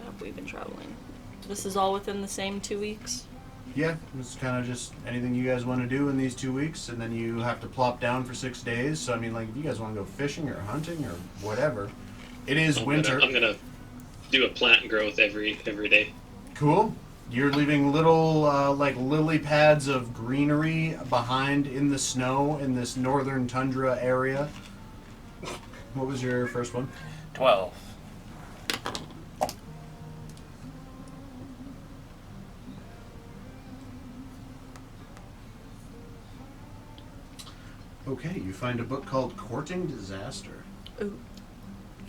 Speaker 2: have we been traveling? This is all within the same 2 weeks?
Speaker 1: Yeah, it's kind of just anything you guys want to do in these 2 weeks, and then you have to plop down for 6 days. So I mean, like, if you guys want to go fishing or hunting or whatever, it is winter.
Speaker 5: I'm gonna do a plant growth every day.
Speaker 1: Cool. You're leaving little like lily pads of greenery behind in the snow in this northern tundra area. What was your first one?
Speaker 11: 12.
Speaker 1: Okay, you find a book called Courting Disaster.
Speaker 2: Ooh.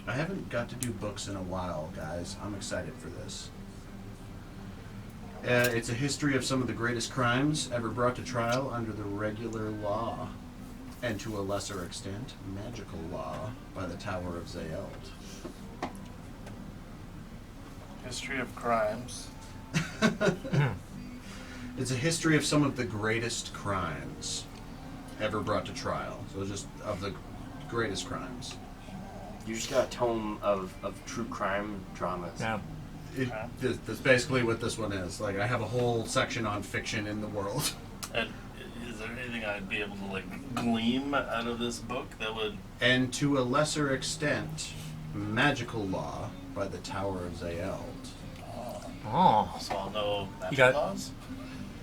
Speaker 1: I haven't got to do books in a while, guys. I'm excited for this. It's a history of some of the greatest crimes ever brought to trial under the regular law, and to a lesser extent, magical law, by the Tower of Zaeld.
Speaker 11: History of crimes.
Speaker 1: It's a history of some of the greatest crimes ever brought to trial. So just of the greatest crimes.
Speaker 3: You just got a tome of true crime dramas.
Speaker 4: Yeah.
Speaker 1: That's basically what this one is. Like, I have a whole section on fiction in the world.
Speaker 11: And is there anything I'd be able to like glean out of this book that would?
Speaker 1: And to a lesser extent, magical law by the Tower of Zaeld.
Speaker 4: Oh.
Speaker 11: So I'll know magic
Speaker 4: got-
Speaker 11: laws.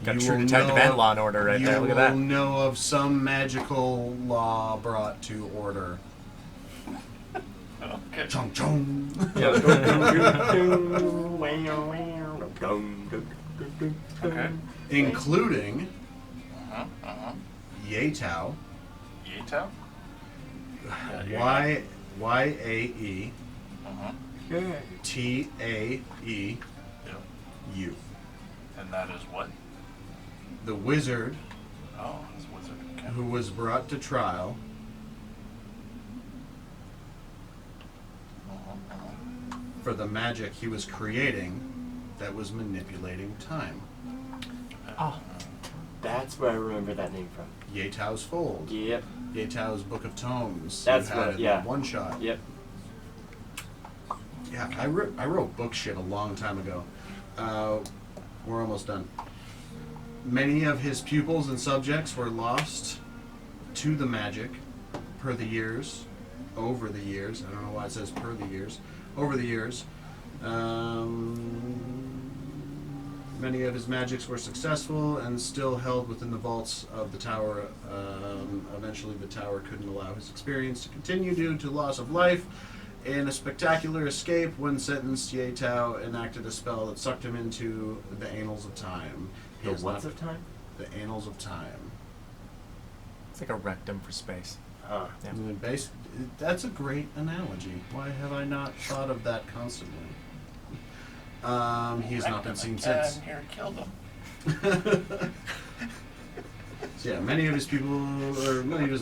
Speaker 4: Got
Speaker 1: You
Speaker 4: True
Speaker 1: will
Speaker 4: Detective
Speaker 1: know-
Speaker 4: and Law and Order right there. Look at
Speaker 1: You
Speaker 4: that.
Speaker 1: will know of some magical law brought to order.
Speaker 11: Okay.
Speaker 1: Chung chung.
Speaker 11: Okay.
Speaker 1: Including
Speaker 11: Uh-huh.
Speaker 1: Yatao.
Speaker 11: Yatao.
Speaker 1: Yae
Speaker 11: Uh-huh.
Speaker 1: Tae
Speaker 11: Yeah.
Speaker 1: U.
Speaker 11: And that is what?
Speaker 1: The wizard
Speaker 11: Oh, it's wizard. Okay.
Speaker 1: who was brought to trial for the magic he was creating that was manipulating time.
Speaker 4: Oh.
Speaker 3: That's where I remember that name from.
Speaker 1: Yatao's Fold.
Speaker 3: Yep.
Speaker 1: Yatao's Book of Tomes.
Speaker 3: That's
Speaker 1: You had
Speaker 3: what-
Speaker 1: it in
Speaker 3: yeah.
Speaker 1: One shot.
Speaker 3: Yep.
Speaker 1: Yeah, I wrote book shit a long time ago. We're almost done. Many of his pupils and subjects were lost to the magic over the years. I don't know why it says per the years. Over the years. Many of his magics were successful and still held within the vaults of the tower. Eventually, the tower couldn't allow his experience to continue due to loss of life. In a spectacular escape, when sentenced, Ye Tao enacted a spell that sucked him into the annals of time. He
Speaker 3: The
Speaker 1: has
Speaker 3: what
Speaker 1: not-
Speaker 3: of time?
Speaker 1: The annals of time.
Speaker 4: It's like a rectum for space.
Speaker 3: Huh.
Speaker 4: Yeah.
Speaker 1: I mean, that's a great analogy. Why have I not thought of that constantly? He has not been seen since.
Speaker 11: Here killed him.
Speaker 1: So yeah, many of his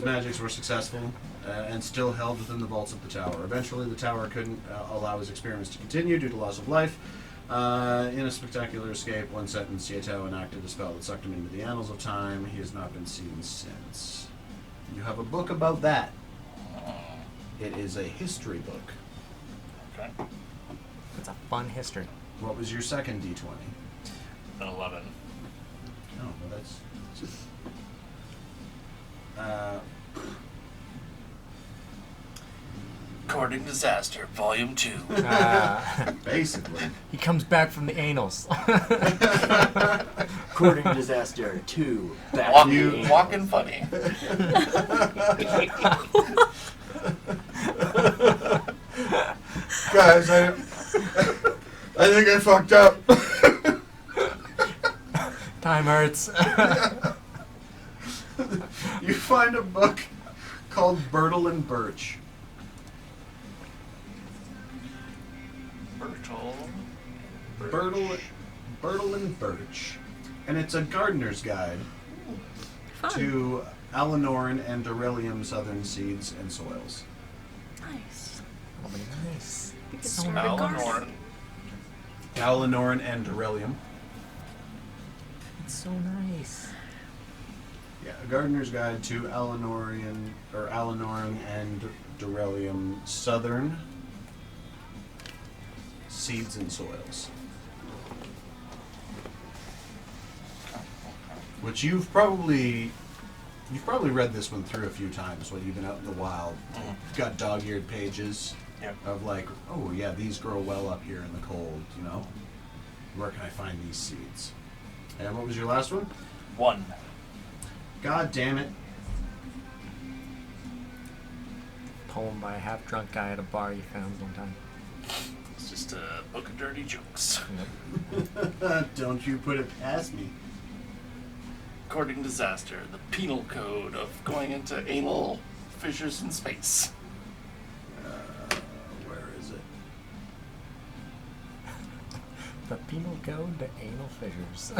Speaker 1: magics were successful and still held within the vaults of the tower. Eventually, the tower couldn't allow his experiments to continue due to loss of life. In a spectacular escape, one sentence, Ye Tao enacted a spell that sucked him into the annals of time. He has not been seen since. You have a book about that. It is a history book.
Speaker 11: Okay.
Speaker 4: It's a fun history.
Speaker 1: What was your second D20?
Speaker 11: An 11.
Speaker 1: Oh, well, that's just.
Speaker 11: Courting Disaster, Volume 2.
Speaker 1: Basically.
Speaker 4: He comes back from the anals.
Speaker 3: Courting Disaster 2. Back
Speaker 11: Walking funny.
Speaker 1: Guys, I think I fucked up.
Speaker 4: Time hurts.
Speaker 1: You find a book called Bertle and Birch. Bertle and Birch. And it's a gardener's guide to Alanoran and Derrelium southern seeds and soils.
Speaker 2: Nice.
Speaker 4: Oh, nice.
Speaker 2: We could
Speaker 4: So
Speaker 2: start a garden.
Speaker 11: Alanoran.
Speaker 1: Alanoran and Derrelium.
Speaker 4: It's so nice.
Speaker 1: Yeah, a gardener's guide to Alanoran and Derrelium southern seeds and soils. Which you've probably read this one through a few times when you've been out in the wild. You've got dog-eared pages of like, oh yeah, these grow well up here in the cold, you know? Where can I find these seeds? And what was your last one?
Speaker 11: 1.
Speaker 1: God damn it.
Speaker 4: Poem by a half-drunk guy at a bar you found one time.
Speaker 11: It's just a book of dirty jokes.
Speaker 1: Don't you put it past me.
Speaker 11: Courting Disaster, the penal code of going into anal fissures in space.
Speaker 1: Where is it?
Speaker 4: The penal code to anal fissures.